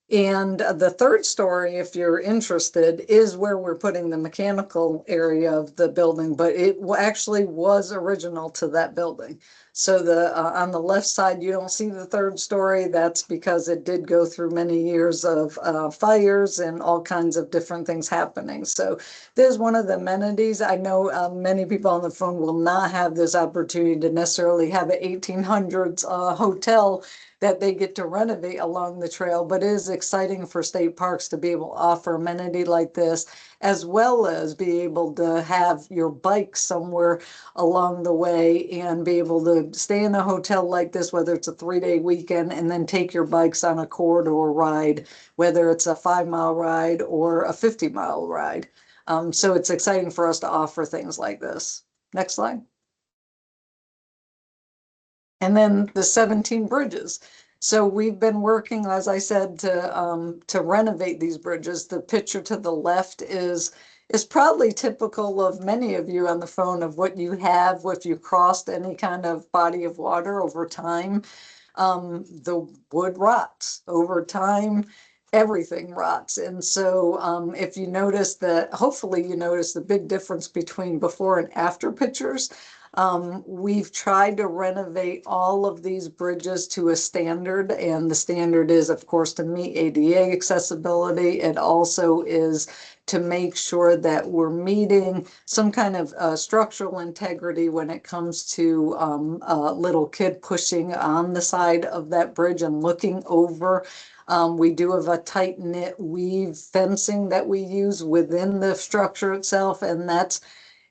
Speaker 6: And the third story, if you're interested, is where we're putting the mechanical area of the building, but it actually was original to that building. So on the left side, you don't see the third story. That's because it did go through many years of fires and all kinds of different things happening. So there's one of the amenities. I know many people on the phone will not have this opportunity to necessarily have an 1800s hotel that they get to renovate along the trail, but it is exciting for state parks to be able to offer amenity like this, as well as be able to have your bike somewhere along the way and be able to stay in a hotel like this, whether it's a 3-day weekend, and then take your bikes on a corridor ride, whether it's a 5-mile ride or a 50-mile ride. So it's exciting for us to offer things like this. Next slide. And then the 17 bridges. So we've been working, as I said, to renovate these bridges. The picture to the left is probably typical of many of you on the phone of what you have if you crossed any kind of body of water over time. The wood rots over time. Everything rots. And so if you notice that, hopefully you notice the big difference between before and after pictures. We've tried to renovate all of these bridges to a standard, and the standard is, of course, to meet ADA accessibility. It also is to make sure that we're meeting some kind of structural integrity when it comes to a little kid pushing on the side of that bridge and looking over. We do have a tight knit weave fencing that we use within the structure itself, and that's,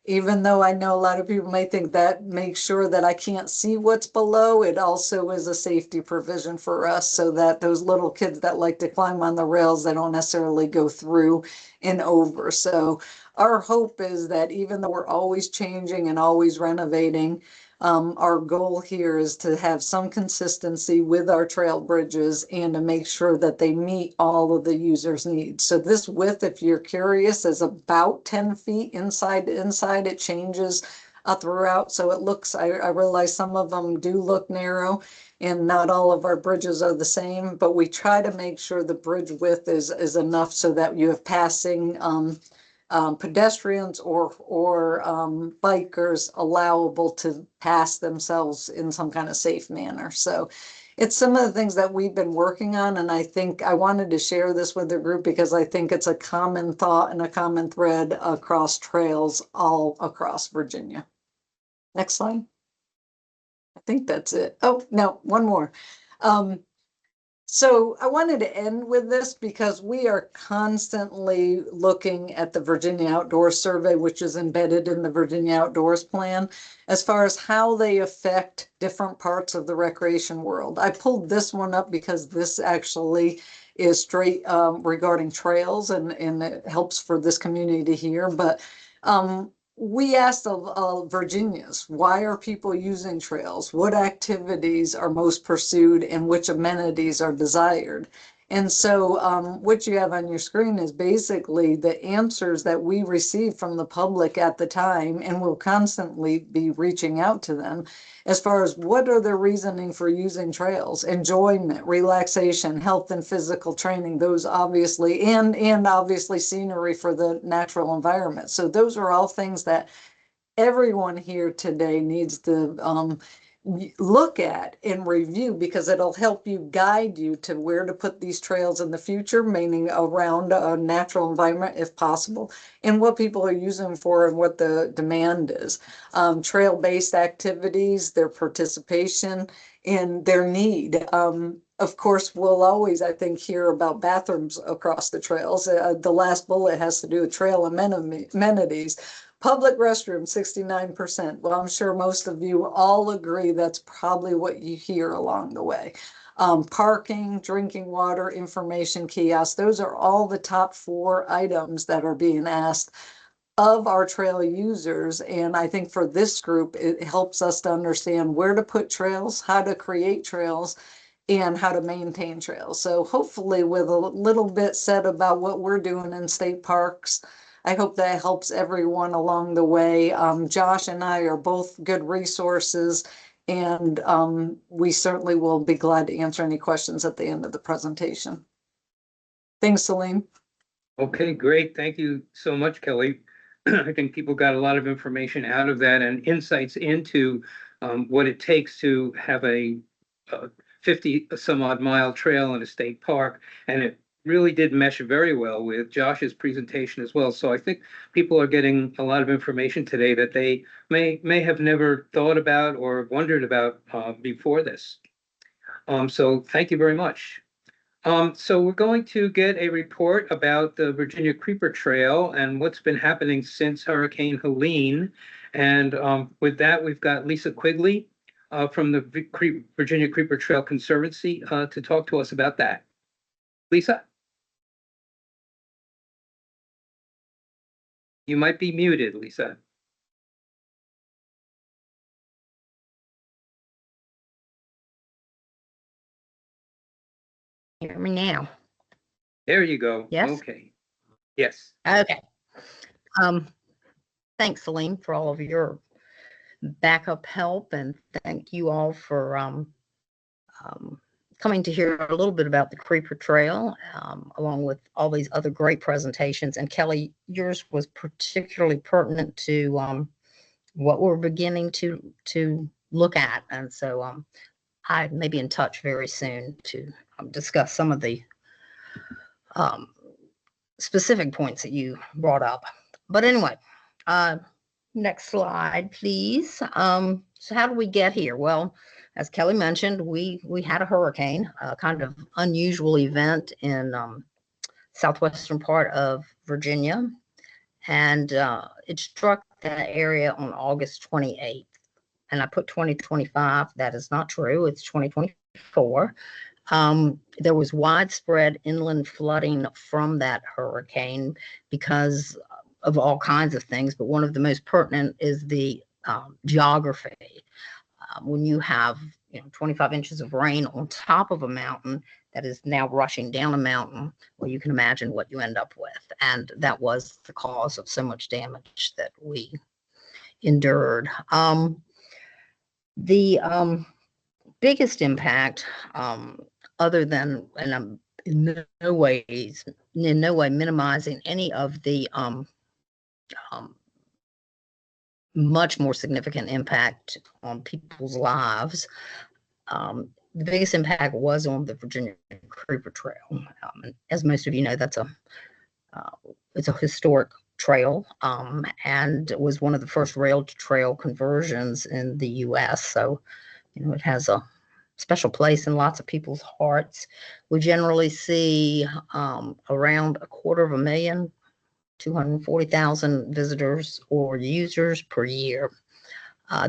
Speaker 6: even though I know a lot of people may think that makes sure that I can't see what's below, it also is a safety provision for us so that those little kids that like to climb on the rails, they don't necessarily go through and over. So our hope is that even though we're always changing and always renovating, our goal here is to have some consistency with our trail bridges and to make sure that they meet all of the users' needs. So this width, if you're curious, is about 10 feet inside to inside. It changes throughout. So it looks, I realize some of them do look narrow and not all of our bridges are the same, but we try to make sure the bridge width is enough so that you have passing pedestrians or bikers allowable to pass themselves in some kind of safe manner. So it's some of the things that we've been working on, and I think I wanted to share this with the group because I think it's a common thought and a common thread across trails all across Virginia. Next slide. I think that's it. Oh, no, one more. So I wanted to end with this because we are constantly looking at the Virginia Outdoors Survey, which is embedded in the Virginia Outdoors Plan, as far as how they affect different parts of the recreation world. I pulled this one up because this actually is straight regarding trails and it helps for this community to hear. But we asked Virginians, why are people using trails? What activities are most pursued and which amenities are desired? And so what you have on your screen is basically the answers that we receive from the public at the time, and we'll constantly be reaching out to them as far as what are their reasoning for using trails: enjoyment, relaxation, health and physical training, those obviously, and obviously scenery for the natural environment. So those are all things that everyone here today needs to look at and review, because it'll help you guide you to where to put these trails in the future, meaning around a natural environment if possible, and what people are using for and what the demand is. Trail-based activities, their participation, and their need. Of course, we'll always, I think, hear about bathrooms across the trails. The last bullet has to do with trail amenities. Public restrooms, 69%. Well, I'm sure most of you all agree that's probably what you hear along the way. Parking, drinking water, information kiosks, those are all the top 4 items that are being asked of our trail users. And I think for this group, it helps us to understand where to put trails, how to create trails, and how to maintain trails. So hopefully with a little bit said about what we're doing in state parks, I hope that helps everyone along the way. Josh and I are both good resources, and we certainly will be glad to answer any questions at the end of the presentation. Thanks, Salim.
Speaker 4: Okay, great. Thank you so much, Kelly. I think people got a lot of information out of that and insights into what it takes to have a 50 some odd mile trail in a state park. And it really did mesh very well with Josh's presentation as well. So I think people are getting a lot of information today that they may have never thought about or wondered about before this. So thank you very much. So we're going to get a report about the Virginia Creeper Trail and what's been happening since Hurricane Helene. And with that, we've got Lisa Quigley from the Virginia Creeper Trail Conservancy to talk to us about that. Lisa? You might be muted, Lisa.
Speaker 7: Hear me now?
Speaker 4: There you go.
Speaker 7: Yes?
Speaker 4: Okay. Yes.
Speaker 7: Okay. Thanks, Celine, for all of your backup help, and thank you all for coming to hear a little bit about the Creeper Trail, along with all these other great presentations. And Kelly, yours was particularly pertinent to what we're beginning to look at, and so I may be in touch very soon to discuss some of the specific points that you brought up. But anyway, next slide, please. So how do we get here? Well, as Kelly mentioned, we had a hurricane, a kind of unusual event in southwestern part of Virginia, and it struck that area on August 28th. And I put 2025. That is not true. It's 2024. There was widespread inland flooding from that hurricane because of all kinds of things, but one of the most pertinent is the geography. When you have 25 inches of rain on top of a mountain that is now rushing down a mountain, well, you can imagine what you end up with. And that was the cause of so much damage that we endured. The biggest impact, other than, and I'm in no way minimizing any of the much more significant impact on people's lives, the biggest impact was on the Virginia Creeper Trail. As most of you know, that's it's a historic trail, and it was one of the first rail to trail conversions in the U.S. So, it has a special place in lots of people's hearts. We generally see around 250,000, 240,000 visitors or users per year.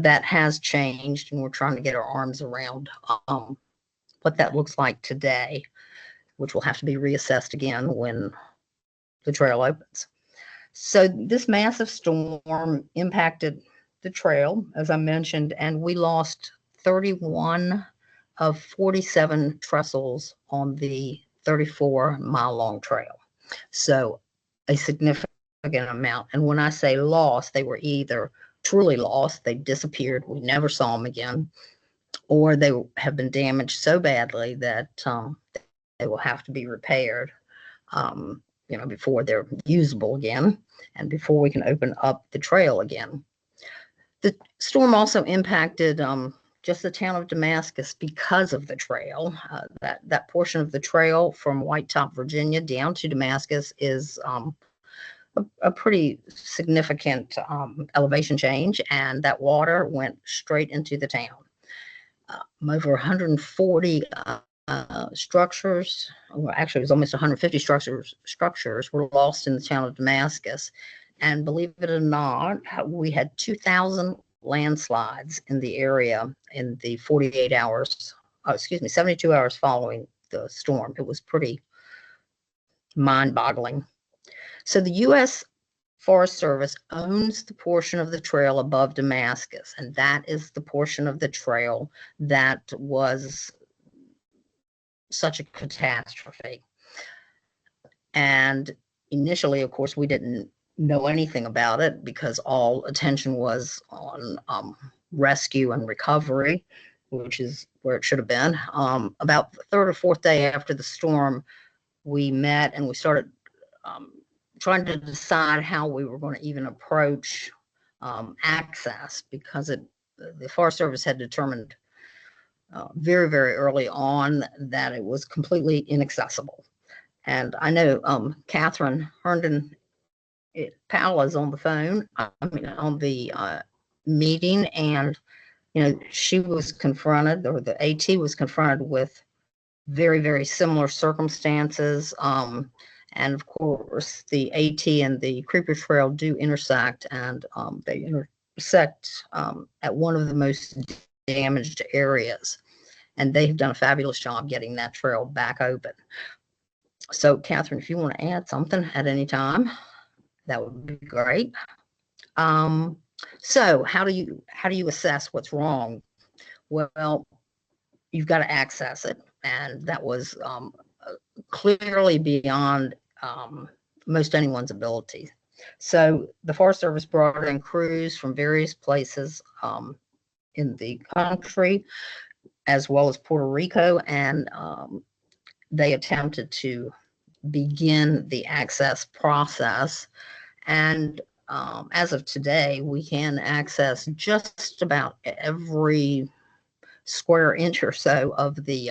Speaker 7: That has changed, and we're trying to get our arms around what that looks like today, which will have to be reassessed again when the trail opens. So this massive storm impacted the trail, as I mentioned, and we lost 31 of 47 trestles on the 34-mile-long trail. So a significant amount. And when I say lost, they were either truly lost, they disappeared, we never saw them again, or they have been damaged so badly that they will have to be repaired, before they're usable again and before we can open up the trail again. The storm also impacted just the town of Damascus because of the trail. That portion of the trail from White Top, Virginia down to Damascus is a pretty significant elevation change, and that water went straight into the town. Over 140 structures, well, actually it was almost 150 structures were lost in the town of Damascus. And believe it or not, we had 2,000 landslides in the area in the 72 hours following the storm. It was pretty mind-boggling. So the U.S. Forest Service owns the portion of the trail above Damascus, and that is the portion of the trail that was such a catastrophe. And initially, of course, we didn't know anything about it because all attention was on rescue and recovery, which is where it should have been. About the third or fourth day after the storm, we met and we started trying to decide how we were going to even approach access, because the Forest Service had determined very, very early on that it was completely inaccessible. And I know Catherine Herndon Powell is on the phone, on the meeting, and she was confronted, or the AT was confronted with very, very similar circumstances. And of course, the AT and the Creeper Trail do intersect, and they intersect at one of the most damaged areas. And they have done a fabulous job getting that trail back open. So, Catherine, if you want to add something at any time, that would be great. So how do you assess what's wrong? Well, you've got to access it, and that was clearly beyond most anyone's ability. So the Forest Service brought in crews from various places in the country, as well as Puerto Rico, and they attempted to begin the access process. And as of today, we can access just about every square inch or so of the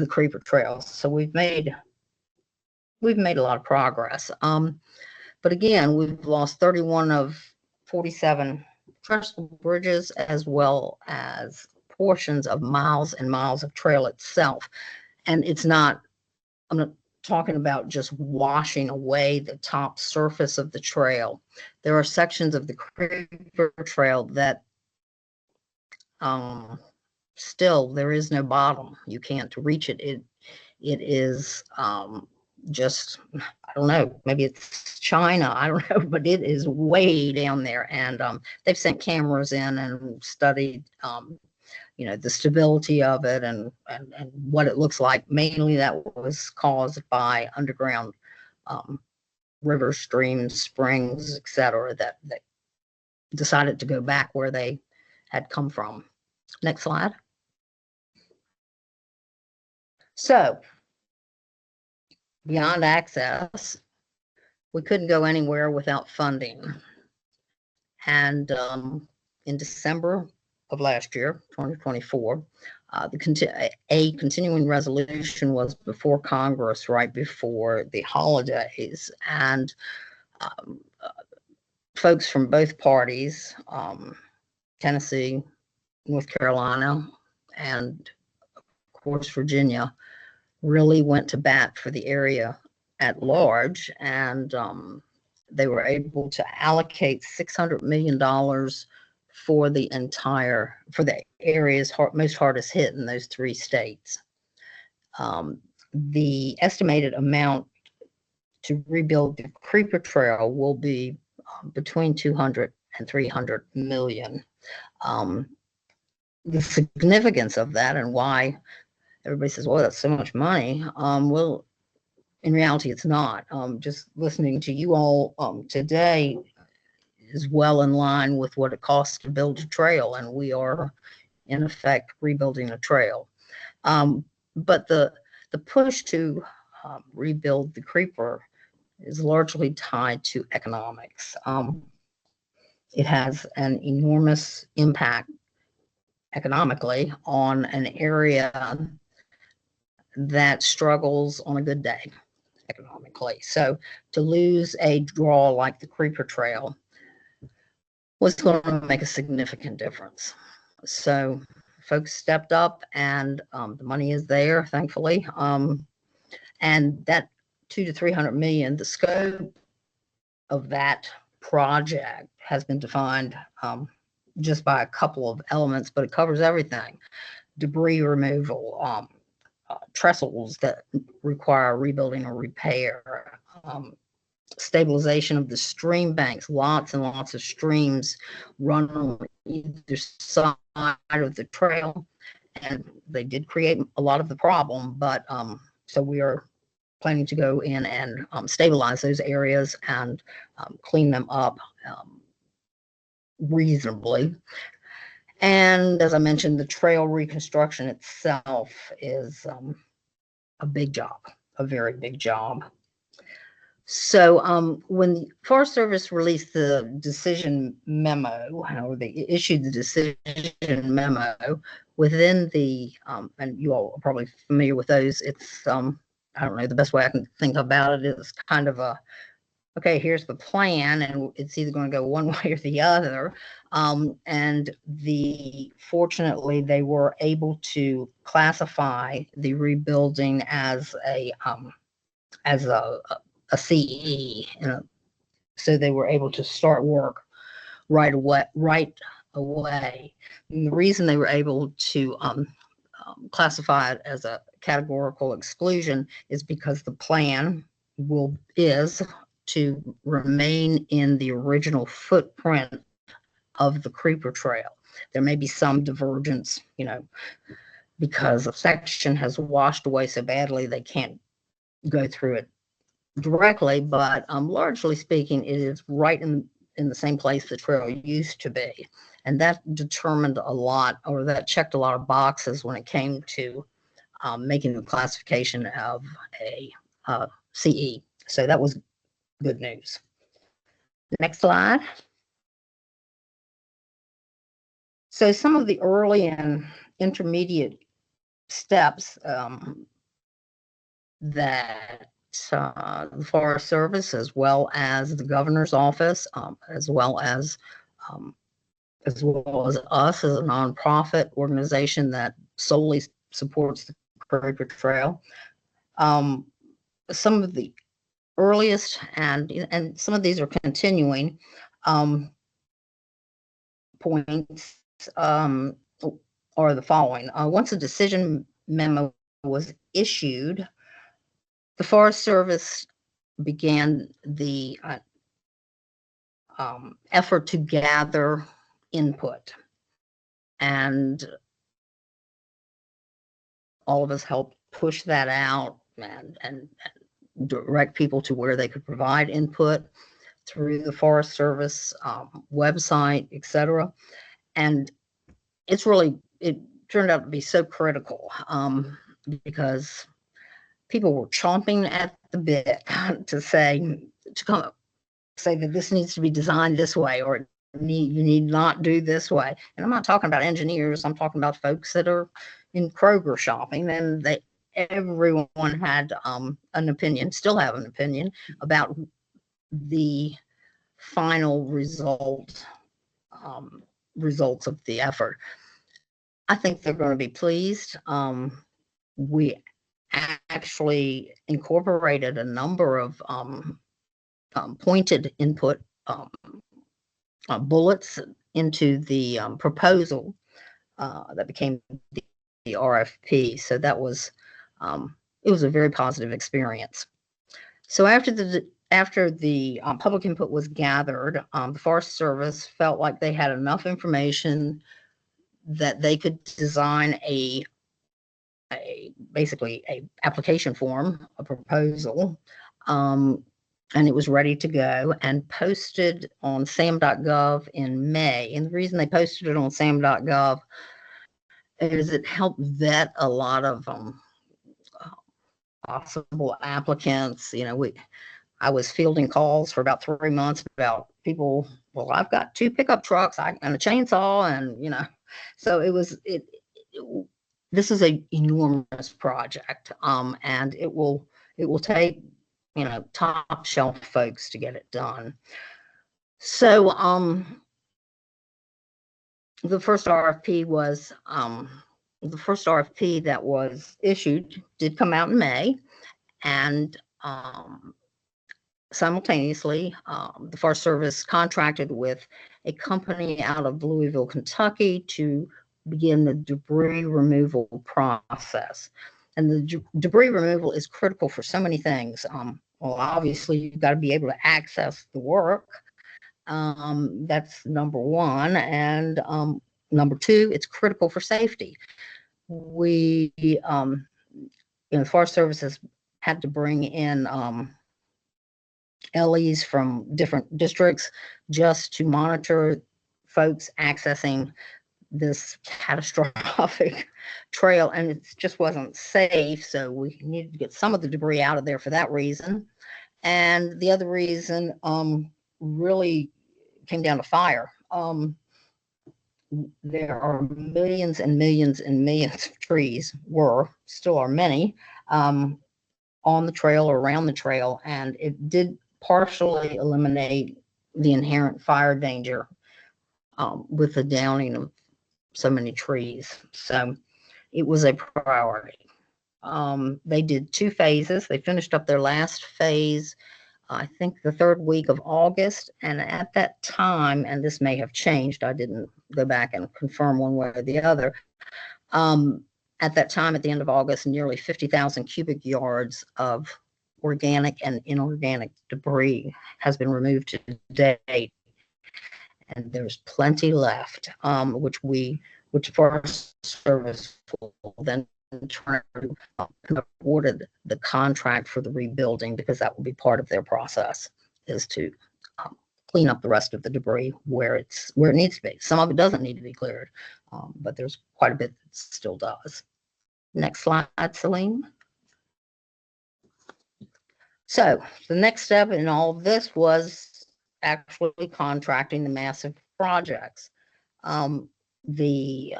Speaker 7: Creeper Trail. So we've made a lot of progress. But again, we've lost 31 of 47 trestle bridges, as well as portions of miles and miles of trail itself. And I'm not talking about just washing away the top surface of the trail. There are sections of the Creeper Trail that still there is no bottom. You can't reach it. It is just, I don't know, maybe it's China, I don't know, but it is way down there. And they've sent cameras in and studied the stability of it and what it looks like. Mainly that was caused by underground rivers, streams, springs, etc., that decided to go back where they had come from. Next slide. So beyond access, we couldn't go anywhere without funding. And in December of last year, 2024, a continuing resolution was before Congress right before the holidays, and folks from both parties, Tennessee, North Carolina, and of course Virginia, really went to bat for the area at large, and they were able to allocate $600 million for the areas most hardest hit in those 3 states. The estimated amount to rebuild the Creeper Trail will be between 200 and 300 million. The significance of that and why everybody says, well, that's so much money. Well, in reality, it's not. Just listening to you all today is well in line with what it costs to build a trail, and we are, in effect, rebuilding a trail. But the push to rebuild the creeper is largely tied to economics. It has an enormous impact economically on an area that struggles on a good day economically. So to lose a draw like the Creeper Trail was going to make a significant difference. So folks stepped up, and the money is there, thankfully. And that 200 to 300 million, the scope of that project has been defined just by a couple of elements, but it covers everything: debris removal, trestles that require rebuilding or repair, stabilization of the stream banks. Lots and lots of streams run on either side of the trail, and they did create a lot of the problem. But so we are planning to go in and stabilize those areas and clean them up reasonably. And as I mentioned, the trail reconstruction itself is a big job, a very big job. So when the Forest Service released the decision memo, or they issued the decision memo within the, and you all are probably familiar with those, it's, I don't know, the best way I can think about it is kind of a, okay, here's the plan, and it's either going to go one way or the other. And fortunately, they were able to classify the rebuilding as a CE, so they were able to start work right away. And the reason they were able to classify it as a categorical exclusion is because the plan is to remain in the original footprint of the Creeper Trail. There may be some divergence, because a section has washed away so badly they can't go through it directly, but largely speaking, it is right in the same place the trail used to be. And that determined a lot, or that checked a lot of boxes when it came to making the classification of a CE. So that was good news. Next slide. So some of the early and intermediate steps that the Forest Service, as well as the governor's office, as well as us as a nonprofit organization that solely supports the Creeper Trail. Some of the earliest, and some of these are continuing points, are the following. Once a decision memo was issued, the Forest Service began the effort to gather input, and all of us helped push that out and direct people to where they could provide input through the Forest Service website, etc. And it turned out to be so critical because people were chomping at the bit to say that this needs to be designed this way, or you need not do this way. And I'm not talking about engineers. I'm talking about folks that are in Kroger shopping, and everyone had an opinion, still have an opinion about the final results of the effort. I think they're going to be pleased. We actually incorporated a number of pointed input bullets into the proposal that became the RFP. So that was it was a very positive experience. So after the public input was gathered, the Forest Service felt like they had enough information that they could design a basically a application form, a proposal, and it was ready to go and posted on sam.gov in May. And the reason they posted it on sam.gov is it helped vet a lot of possible applicants. I was fielding calls for about 3 months about people. Well, I've got 2 pickup trucks and a chainsaw, and so this is a enormous project, and it will take top shelf folks to get it done. So the first RFP that was issued did come out in May, and simultaneously, the Forest Service contracted with a company out of Louisville, Kentucky, to begin the debris removal process. And the debris removal is critical for so many things. Well, obviously, you've got to be able to access the work. That's number one. And number two, it's critical for safety. The Forest Service has had to bring in LEs from different districts just to monitor folks accessing this catastrophic trail, and it just wasn't safe. So we needed to get some of the debris out of there for that reason. And the other reason really came down to fire. There are millions and millions and millions of trees, still are many, on the trail or around the trail, and it did partially eliminate the inherent fire danger with the downing of so many trees. So it was a priority. They did 2 phases. They finished up their last phase, I think the 3rd week of August. And at that time, and this may have changed, I didn't go back and confirm one way or the other. At that time, at the end of August, nearly 50,000 cubic yards of organic and inorganic debris has been removed to date. And there's plenty left, which Forest Service will then turn awarded the contract for the rebuilding, because that will be part of their process, is to clean up the rest of the debris where it needs to be. Some of it doesn't need to be cleared, but there's quite a bit that still does. Next slide, Celine. So the next step in all of this was actually contracting the massive projects. The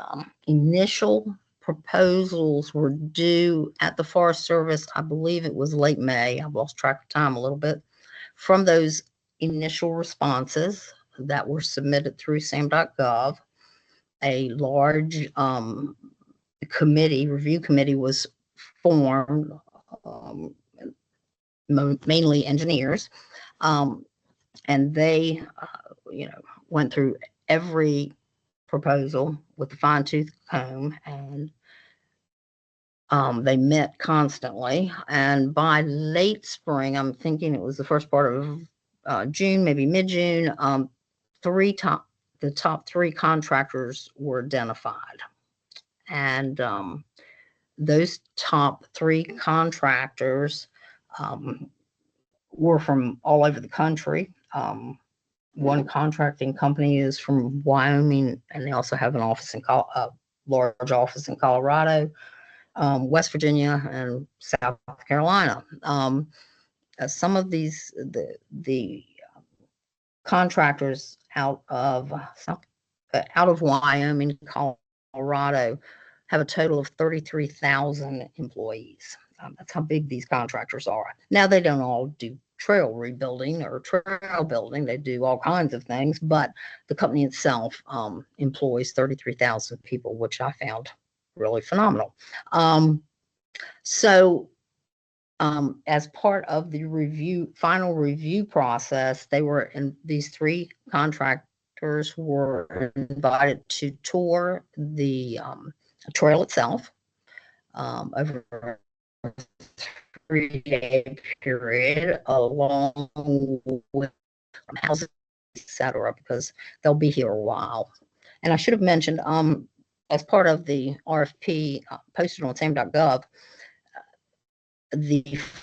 Speaker 7: initial proposals were due at the Forest Service, I believe it was late May. I've lost track of time a little bit. From those initial responses that were submitted through sam.gov, a large review committee was formed, mainly engineers, and they went through every proposal with a fine-tooth comb, and they met constantly. And by late spring, I'm thinking it was the first part of June, maybe mid-June, the top 3 contractors were identified. And those top 3 contractors were from all over the country. One contracting company is from Wyoming, and they also have an office a large office in Colorado, West Virginia, and South Carolina. Some of these, the contractors out of Wyoming, Colorado, have a total of 33,000 employees. That's how big these contractors are. Now, they don't all do trail rebuilding or trail building. They do all kinds of things, but the company itself employs 33,000 people, which I found really phenomenal. As part of the final review process, these 3 contractors were invited to tour the trail itself over a 3-day period, along with houses, etc., because they'll be here a while. And I should have mentioned, as part of the RFP posted on sam.gov, the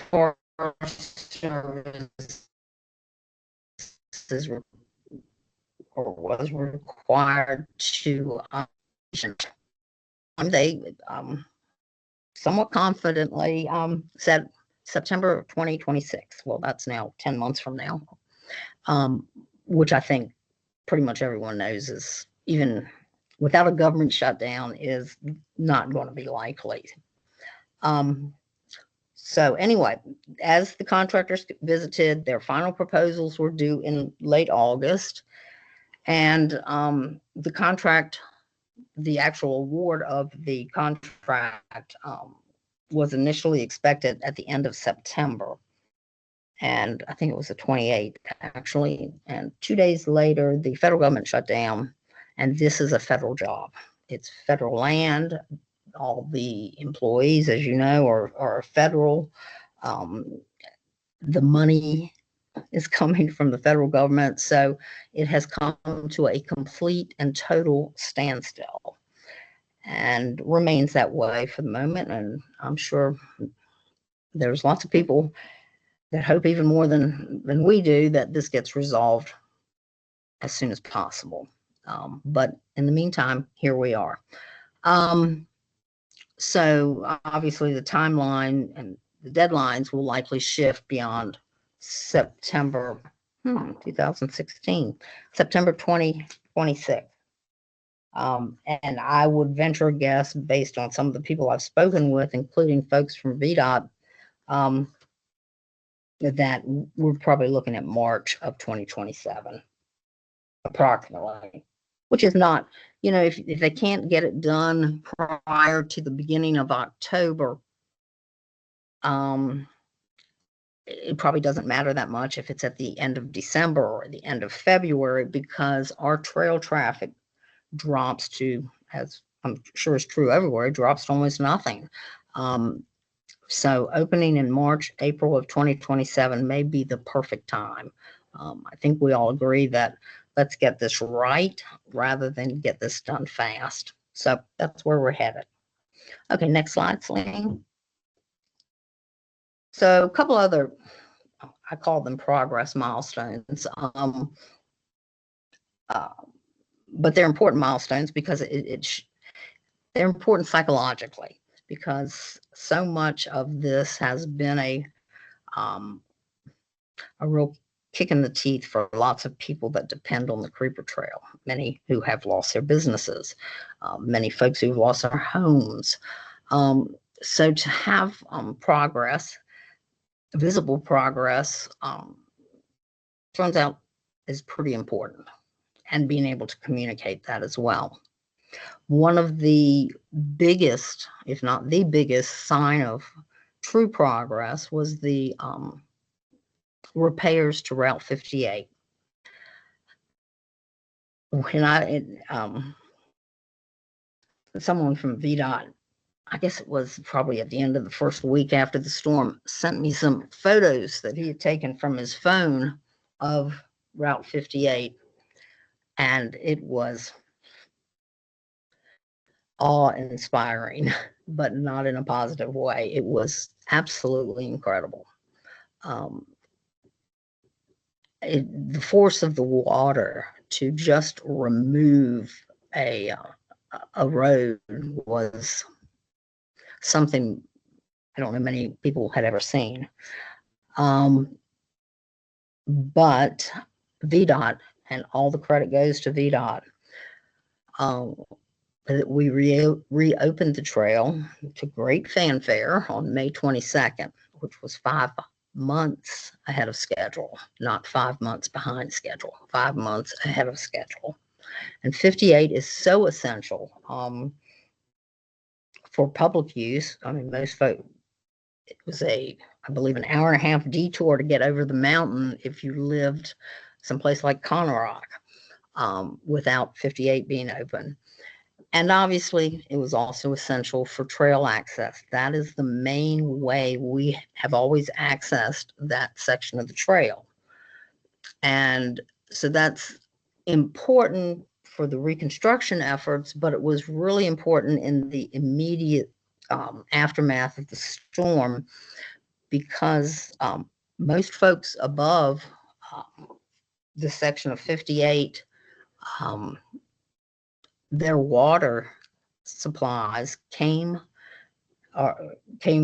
Speaker 7: Forest Service or was required to they somewhat confidently said September 2026. Well, that's now 10 months from now, which I think pretty much everyone knows is, even without a government shutdown, is not going to be likely. So anyway, as the contractors visited, their final proposals were due in late August, and the contract, the actual award of the contract was initially expected at the end of September. And I think it was the 28th, actually. And 2 days later, the federal government shut down, and this is a federal job. It's federal land. All the employees, as you know, are federal. The money is coming from the federal government, so it has come to a complete and total standstill, and remains that way for the moment. And I'm sure there's lots of people that hope even more than we do that this gets resolved as soon as possible. But in the meantime, here we are. So obviously the timeline and the deadlines will likely shift beyond September 2016, September 2026. And I would venture a guess, based on some of the people I've spoken with, including folks from VDOT, that we're probably looking at March of 2027, approximately, which is not, if they can't get it done prior to the beginning of October, it probably doesn't matter that much if it's at the end of December or the end of February, because our trail traffic drops to, as I'm sure is true everywhere, drops to almost nothing. So opening in March, April of 2027 may be the perfect time. I think we all agree that let's get this right rather than get this done fast. So that's where we're headed. Okay, next slide, Celine. So a couple other, I call them progress milestones, but they're important milestones because they're important psychologically, because so much of this has been a real kick in the teeth for lots of people that depend on the Creeper Trail. Many who have lost their businesses, many folks who've lost their homes. So to have progress, visible progress, turns out is pretty important, and being able to communicate that as well. One of the biggest, if not the biggest, sign of true progress was the repairs to Route 58. When someone from VDOT, I guess it was probably at the end of the first week after the storm, sent me some photos that he had taken from his phone of Route 58, and it was awe-inspiring, but not in a positive way. It was absolutely incredible. The force of the water to just remove a road was something I don't know many people had ever seen. But VDOT, and all the credit goes to VDOT, we reopened the trail to great fanfare on May 22nd, which was 5 months ahead of schedule, not 5 months behind schedule, 5 months ahead of schedule. And 58 is so essential for public use. I mean, most folks, it was I believe, an hour and a half detour to get over the mountain if you lived someplace like Conorock, without 58 being open. And obviously, it was also essential for trail access. That is the main way we have always accessed that section of the trail. And so that's important for the reconstruction efforts, but it was really important in the immediate aftermath of the storm, because most folks above the section of 58, their water supplies came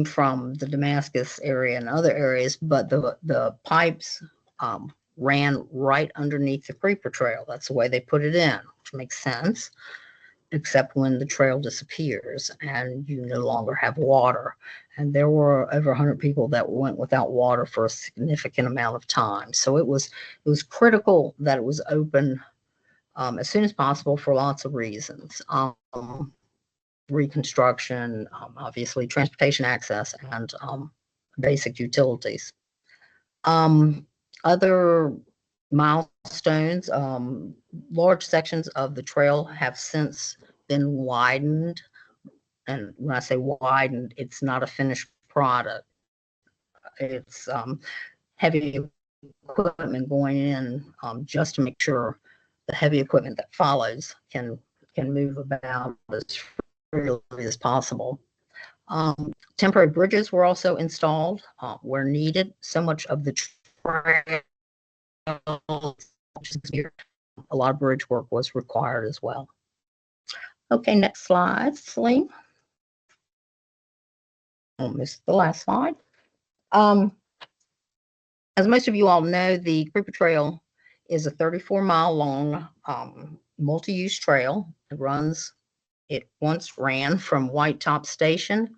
Speaker 7: from the Damascus area and other areas, but the pipes ran right underneath the creeper trail. That's the way they put it in, which makes sense, except when the trail disappears and you no longer have water. And there were over 100 people that went without water for a significant amount of time. So it was critical that it was open as soon as possible for lots of reasons. Reconstruction, obviously transportation access, and basic utilities. Other milestones, large sections of the trail have since been widened. And when I say widened, it's not a finished product. It's heavy equipment going in just to make sure the heavy equipment that follows can move about as freely as possible. Temporary bridges were also installed where needed. So much of the trail, a lot of bridge work was required as well. Okay, next slide, Celine. Almost the last slide. As most of you all know, the Creeper Trail is a 34-mile long multi-use trail. It once ran from White Top Station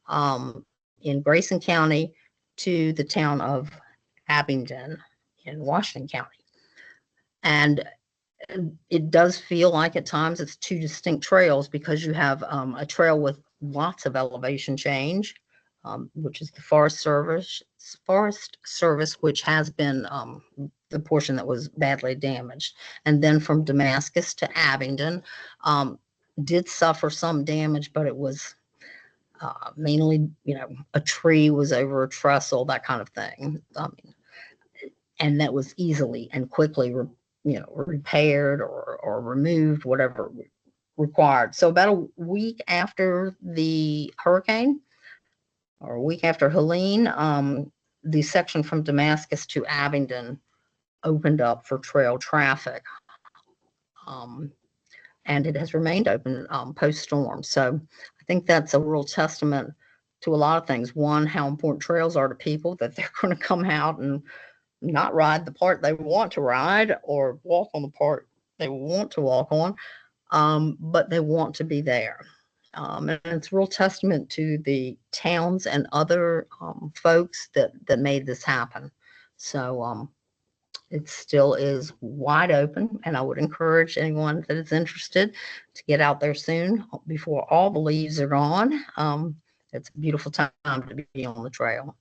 Speaker 7: in Grayson County to the town of Abingdon in Washington County. And it does feel like at times it's two distinct trails because you have a trail with lots of elevation change, which is the Forest Service, which has been the portion that was badly damaged. And then from Damascus to Abingdon did suffer some damage, but it was mainly, a tree was over a trestle, that kind of thing. And that was easily and quickly repaired or removed, whatever required. So about a week after the hurricane, or a week after Helene, the section from Damascus to Abingdon opened up for trail traffic. And it has remained open post-storm. So I think that's a real testament to a lot of things. One, how important trails are to people, that they're going to come out and not ride the part they want to ride or walk on the part they want to walk on, but they want to be there. And it's a real testament to the towns and other folks that made this happen. So it still is wide open, and I would encourage anyone that is interested to get out there soon before all the leaves are gone. It's a beautiful time to be on the trail.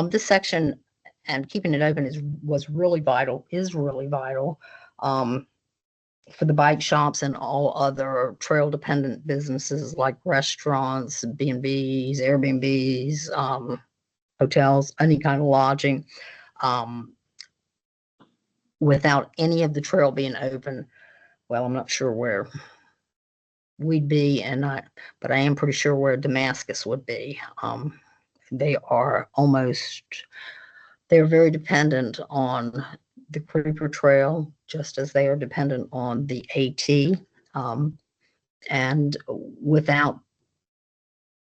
Speaker 7: This section and keeping it open is really vital for the bike shops and all other trail dependent businesses like restaurants, B&Bs, Airbnbs, hotels, any kind of lodging. Without any of the trail being open, well, I'm not sure where we'd be, but I am pretty sure where Damascus would be. They're very dependent on the Creeper Trail, just as they are dependent on the AT. And without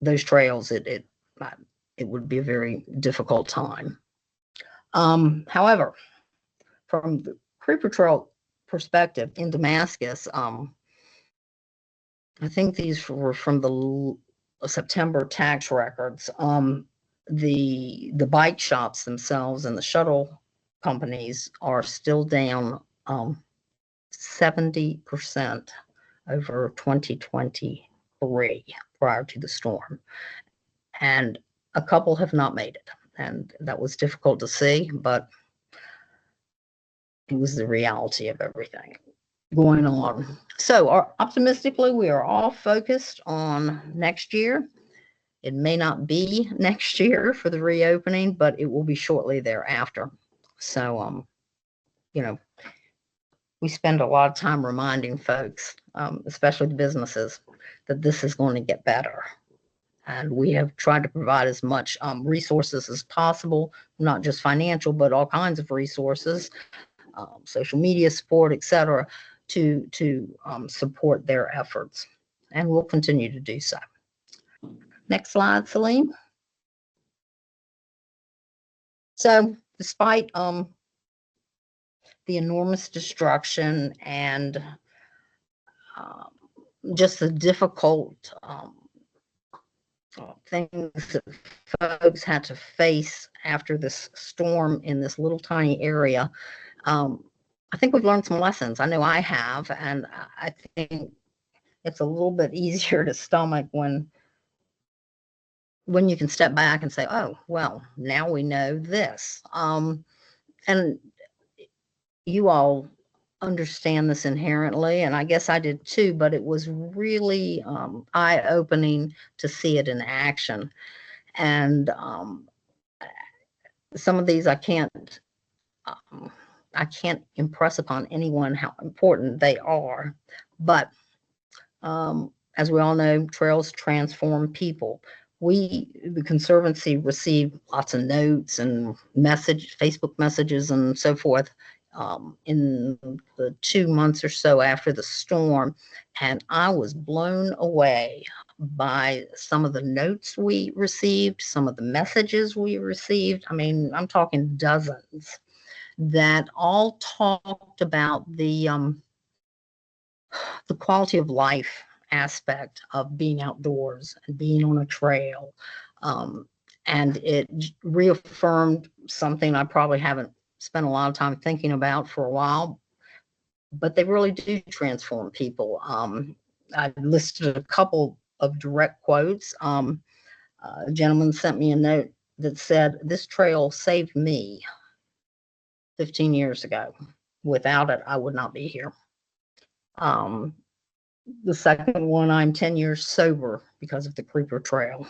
Speaker 7: those trails, it would be a very difficult time. However, from the Creeper Trail perspective in Damascus, I think these were from the September tax records. The bike shops themselves and the shuttle companies are still down 70% over 2023 prior to the storm. And a couple have not made it. And that was difficult to see, but it was the reality of everything going on. So optimistically, we are all focused on next year. It may not be next year for the reopening, but it will be shortly thereafter. So, we spend a lot of time reminding folks, especially the businesses, that this is going to get better. And we have tried to provide as much resources as possible, not just financial, but all kinds of resources, social media support, etc., to support their efforts. And we'll continue to do so. Next slide, Celine. So despite the enormous destruction and just the difficult things that folks had to face after this storm in this little tiny area, I think we've learned some lessons. I know I have, and I think it's a little bit easier to stomach when you can step back and say, oh, well, now we know this. And you all understand this inherently, and I guess I did too, but it was really eye-opening to see it in action. And some of these I can't impress upon anyone how important they are. But as we all know, trails transform people. The Conservancy, received lots of notes and Facebook messages and so forth in the 2 months or so after the storm, and I was blown away by some of the notes we received, some of the messages we received. I mean, I'm talking dozens that all talked about the quality of life aspect of being outdoors and being on a trail. And it reaffirmed something I probably haven't spent a lot of time thinking about for a while, but they really do transform people. I listed a couple of direct quotes. A gentleman sent me a note that said, "This trail saved me 15 years ago. Without it, I would not be here." The second one, "I'm 10 years sober because of the Creeper Trail,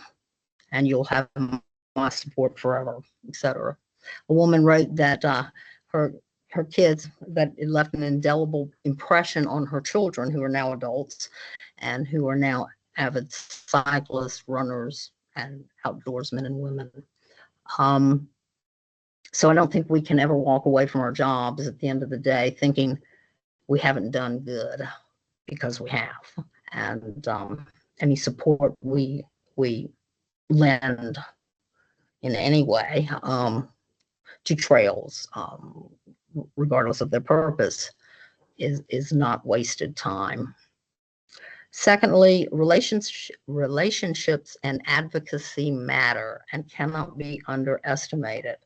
Speaker 7: and you'll have my support forever," etc. A woman wrote that her kids, that it left an indelible impression on her children, who are now adults and who are now avid cyclists, runners, and outdoorsmen and women. So I don't think we can ever walk away from our jobs at the end of the day thinking we haven't done good, because we have. And any support we lend in any way to trails, regardless of their purpose, is not wasted time. Secondly, relationships and advocacy matter and cannot be underestimated.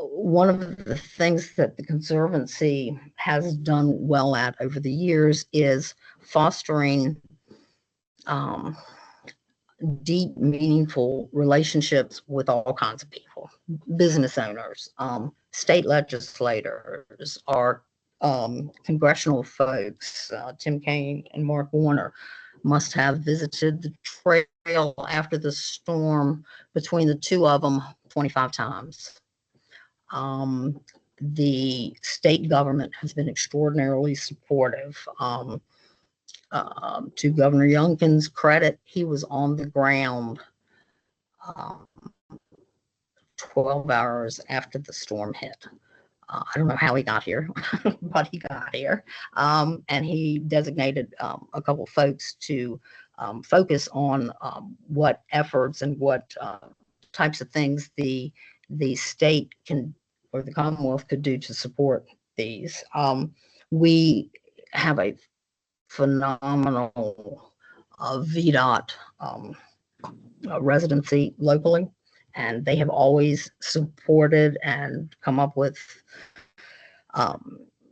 Speaker 7: One of the things that the Conservancy has done well at over the years is fostering deep, meaningful relationships with all kinds of people, business owners, state legislators, our congressional folks. Tim Kaine and Mark Warner must have visited the trail after the storm, between the two of them, 25 times. The state government has been extraordinarily supportive. To Governor Youngkin's credit, he was on the ground 12 hours after the storm hit. I don't know how he got here, but he got here. And he designated a couple folks to focus on what efforts and what types of things the state can, or the Commonwealth could do to support these. We have a phenomenal VDOT residency locally, and they have always supported and come up with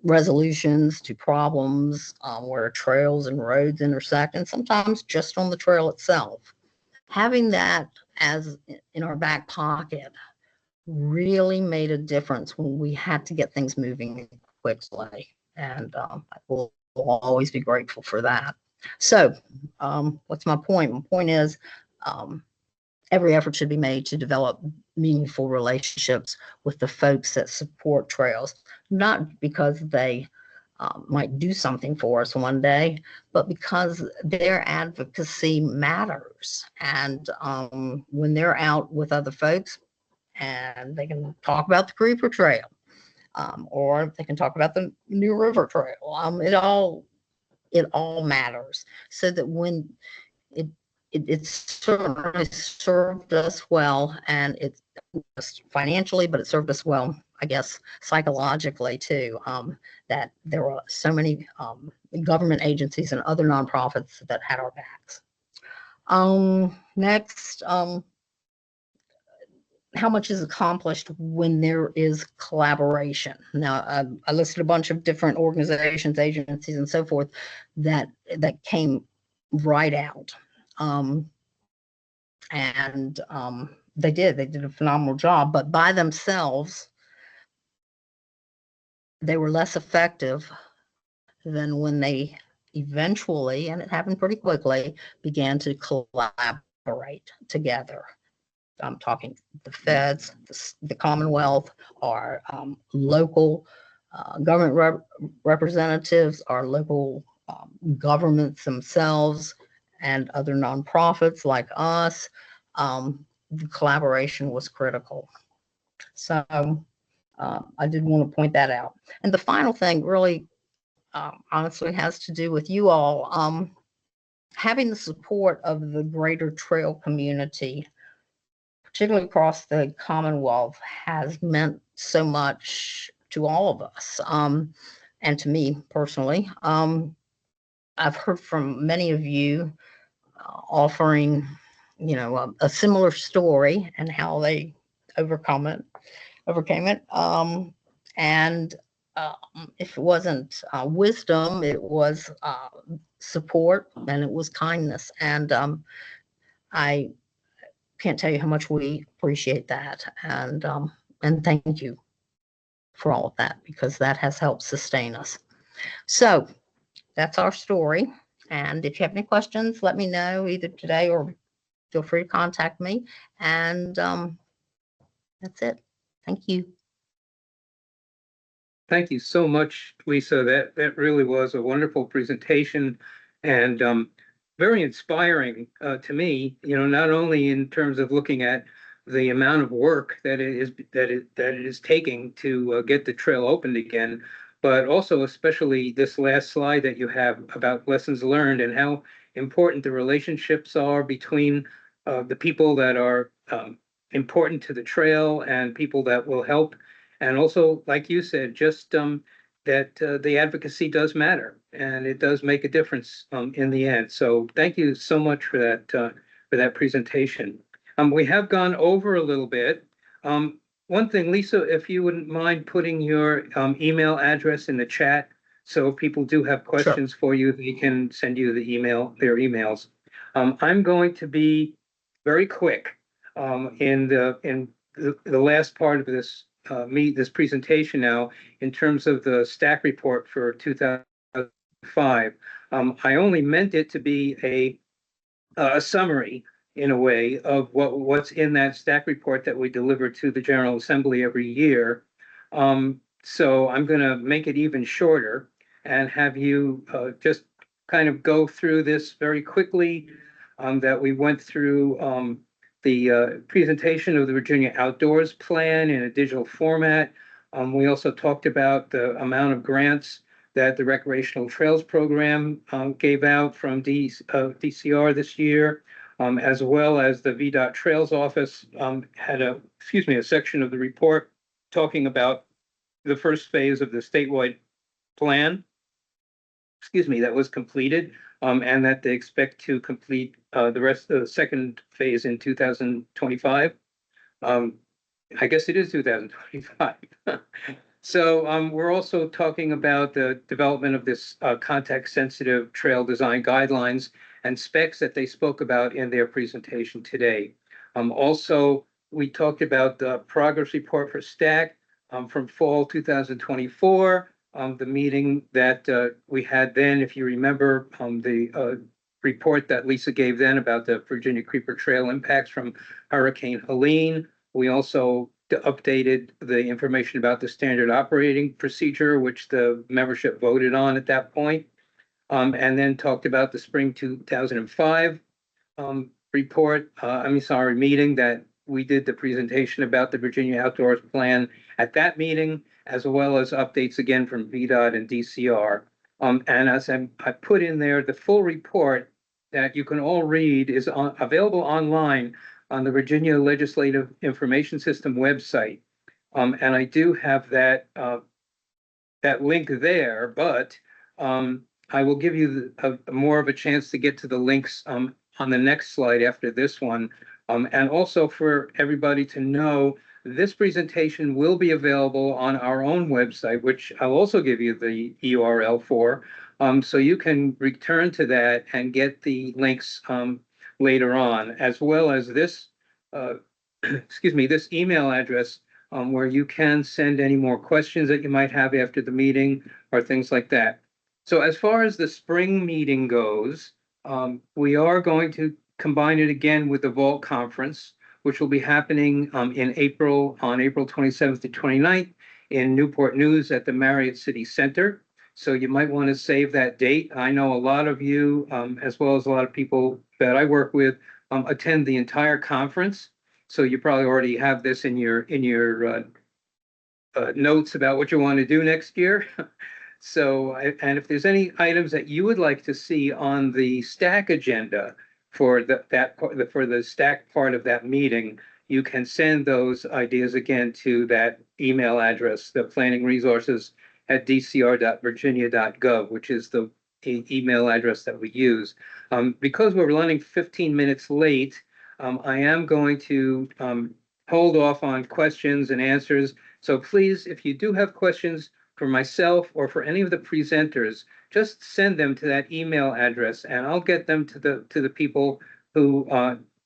Speaker 7: resolutions to problems where trails and roads intersect, and sometimes just on the trail itself. Having that as in our back pocket really made a difference when we had to get things moving quickly, and we'll always be grateful for that. So what's my point? My point is every effort should be made to develop meaningful relationships with the folks that support trails, not because they might do something for us one day, but because their advocacy matters. And when they're out with other folks and they can talk about the Creeper Trail, or they can talk about the New River Trail, it all matters. So that when it certainly served us well, and it financially, but it served us well, I guess, psychologically too, that there were so many government agencies and other nonprofits that had our backs. Next, how much is accomplished when there is collaboration? Now, I listed a bunch of different organizations, agencies, and so forth that came right out. They did a phenomenal job, but by themselves, they were less effective than when they eventually, and it happened pretty quickly, began to collaborate together. I'm talking the feds, the Commonwealth, our local government representatives, our local governments themselves, and other nonprofits like us. The collaboration was critical. So I did want to point that out. And the final thing really honestly has to do with you all having the support of the greater trail community, particularly across the Commonwealth, has meant so much to all of us, and to me personally. I've heard from many of you offering, a similar story and how they overcame it. And if it wasn't wisdom, it was support, and it was kindness. And I can't tell you how much we appreciate that. And thank you for all of that, because that has helped sustain us. So that's our story. And if you have any questions, let me know either today or feel free to contact me. And that's it. Thank you.
Speaker 4: Thank you so much, Lisa. That really was a wonderful presentation, and very inspiring to me. Not only in terms of looking at the amount of work that it is taking to get the trail opened again, but also especially this last slide that you have about lessons learned and how important the relationships are between the people that are important to the trail and people that will help. And also, like you said, just that the advocacy does matter, and it does make a difference in the end. So thank you so much for that presentation. We have gone over a little bit. One thing, Lisa, if you wouldn't mind putting your email address in the chat, so if people do have questions for you, they can send you their emails. I'm going to be very quick in the last part of this this presentation now in terms of the stack report for 2005. I only meant it to be a summary in a way of what's in that stack report that we deliver to the General Assembly every year. So I'm going to make it even shorter and have you just kind of go through this very quickly, that we went through the presentation of the Virginia Outdoors Plan in a digital format. We also talked about the amount of grants that the Recreational Trails Program gave out from DCR this year, as well as the VDOT Trails Office had a section of the report talking about the first phase of the statewide plan, that was completed, and that they expect to complete the rest of the second phase in 2025. I guess it is 2025. So we're also talking about the development of this context-sensitive trail design guidelines and specs that they spoke about in their presentation today. Also, we talked about the progress report for STAC from fall 2024. The meeting that we had then, if you remember, the report that Lisa gave then about the Virginia Creeper Trail impacts from Hurricane Helene. We also updated the information about the standard operating procedure, which the membership voted on at that point. And then talked about the spring 2005 report, meeting that we did the presentation about the Virginia Outdoors Plan at that meeting, as well as updates again from VDOT and DCR. And as I put in there, the full report that you can all read is available online on the Virginia Legislative Information System website. And I do have that link there, but I will give you more of a chance to get to the links on the next slide after this one. And also for everybody to know, this presentation will be available on our own website, which I'll also give you the URL for. So you can return to that and get the links later on, as well as this, this email address where you can send any more questions that you might have after the meeting or things like that. So as far as the spring meeting goes, we are going to combine it again with the Vault Conference, which will be happening in April, on April 27th to 29th in Newport News at the Marriott City Center. So you might want to save that date. I know a lot of you, as well as a lot of people that I work with, attend the entire conference. So you probably already have this in your notes about what you want to do next year. So, and if there's any items that you would like to see on the STAC agenda for for the STAC part of that meeting, you can send those ideas again to that email address, the planningresources@dcr.virginia.gov, which is the email address that we use. Because we're running 15 minutes late, I am going to hold off on questions and answers. So please, if you do have questions for myself or for any of the presenters, just send them to that email address and I'll get them to the people who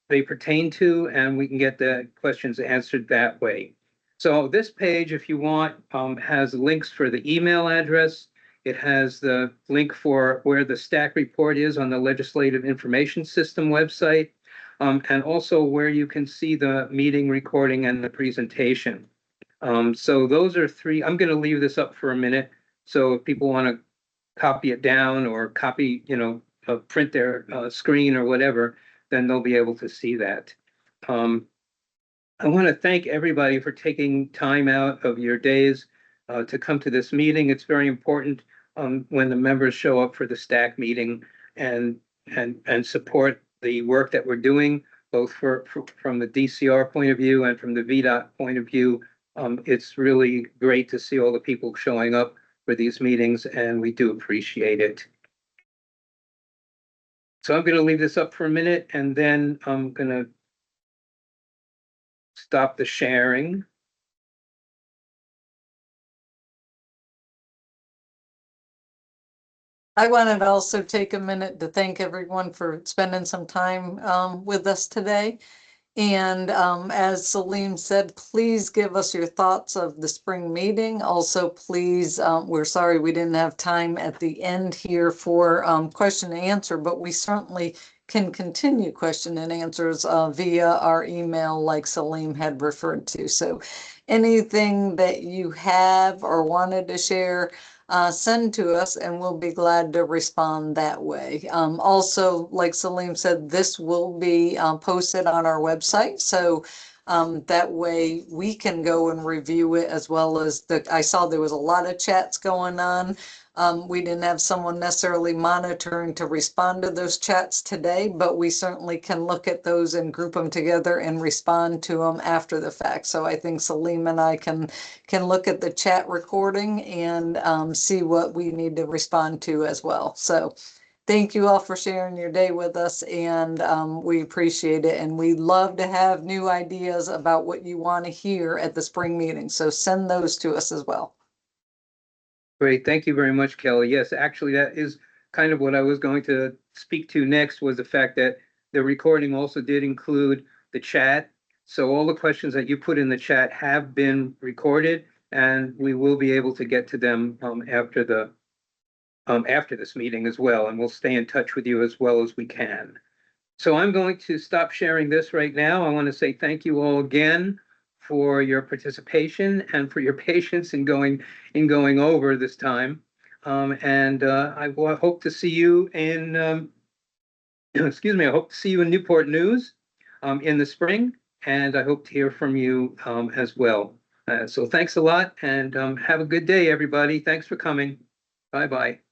Speaker 4: they pertain to, and we can get the questions answered that way. So this page, if you want, has links for the email address. It has the link for where the STAC report is on the Legislative Information System website, and also where you can see the meeting recording and the presentation. So those are three. I'm going to leave this up for a minute. So if people want to copy it down or copy, print their screen or whatever, then they'll be able to see that. I want to thank everybody for taking time out of your days to come to this meeting. It's very important when the members show up for the STAC meeting and support the work that we're doing, both from the DCR point of view and from the VDOT point of view. It's really great to see all the people showing up for these meetings, and we do appreciate it. So I'm going to leave this up for a minute, and then I'm going to stop the sharing.
Speaker 6: I wanted to also take a minute to thank everyone for spending some time with us today. And as Salim said, please give us your thoughts of the spring meeting. Also, please, we're sorry we didn't have time at the end here for question and answer, but we certainly can continue question and answers via our email like Salim had referred to. So anything that you have or wanted to share, send to us and we'll be glad to respond that way. Also, like Salim said, this will be posted on our website. So that way we can go and review it, as well as I saw there was a lot of chats going on. We didn't have someone necessarily monitoring to respond to those chats today, but we certainly can look at those and group them together and respond to them after the fact. So I think Salim and I can look at the chat recording and see what we need to respond to as well. So thank you all for sharing your day with us, and we appreciate it. And we love to have new ideas about what you want to hear at the spring meeting. So send those to us as well.
Speaker 4: Great. Thank you very much, Kelly. Yes, actually, that is kind of what I was going to speak to next, was the fact that the recording also did include the chat. So all the questions that you put in the chat have been recorded, and we will be able to get to them after this meeting as well. And we'll stay in touch with you as well as we can. So I'm going to stop sharing this right now. I want to say thank you all again for your participation and for your patience in going over this time. I hope to see you in excuse me. I hope to see you in Newport News in the spring, and I hope to hear from you as well. So thanks a lot, and have a good day, everybody. Thanks for coming. Bye-bye.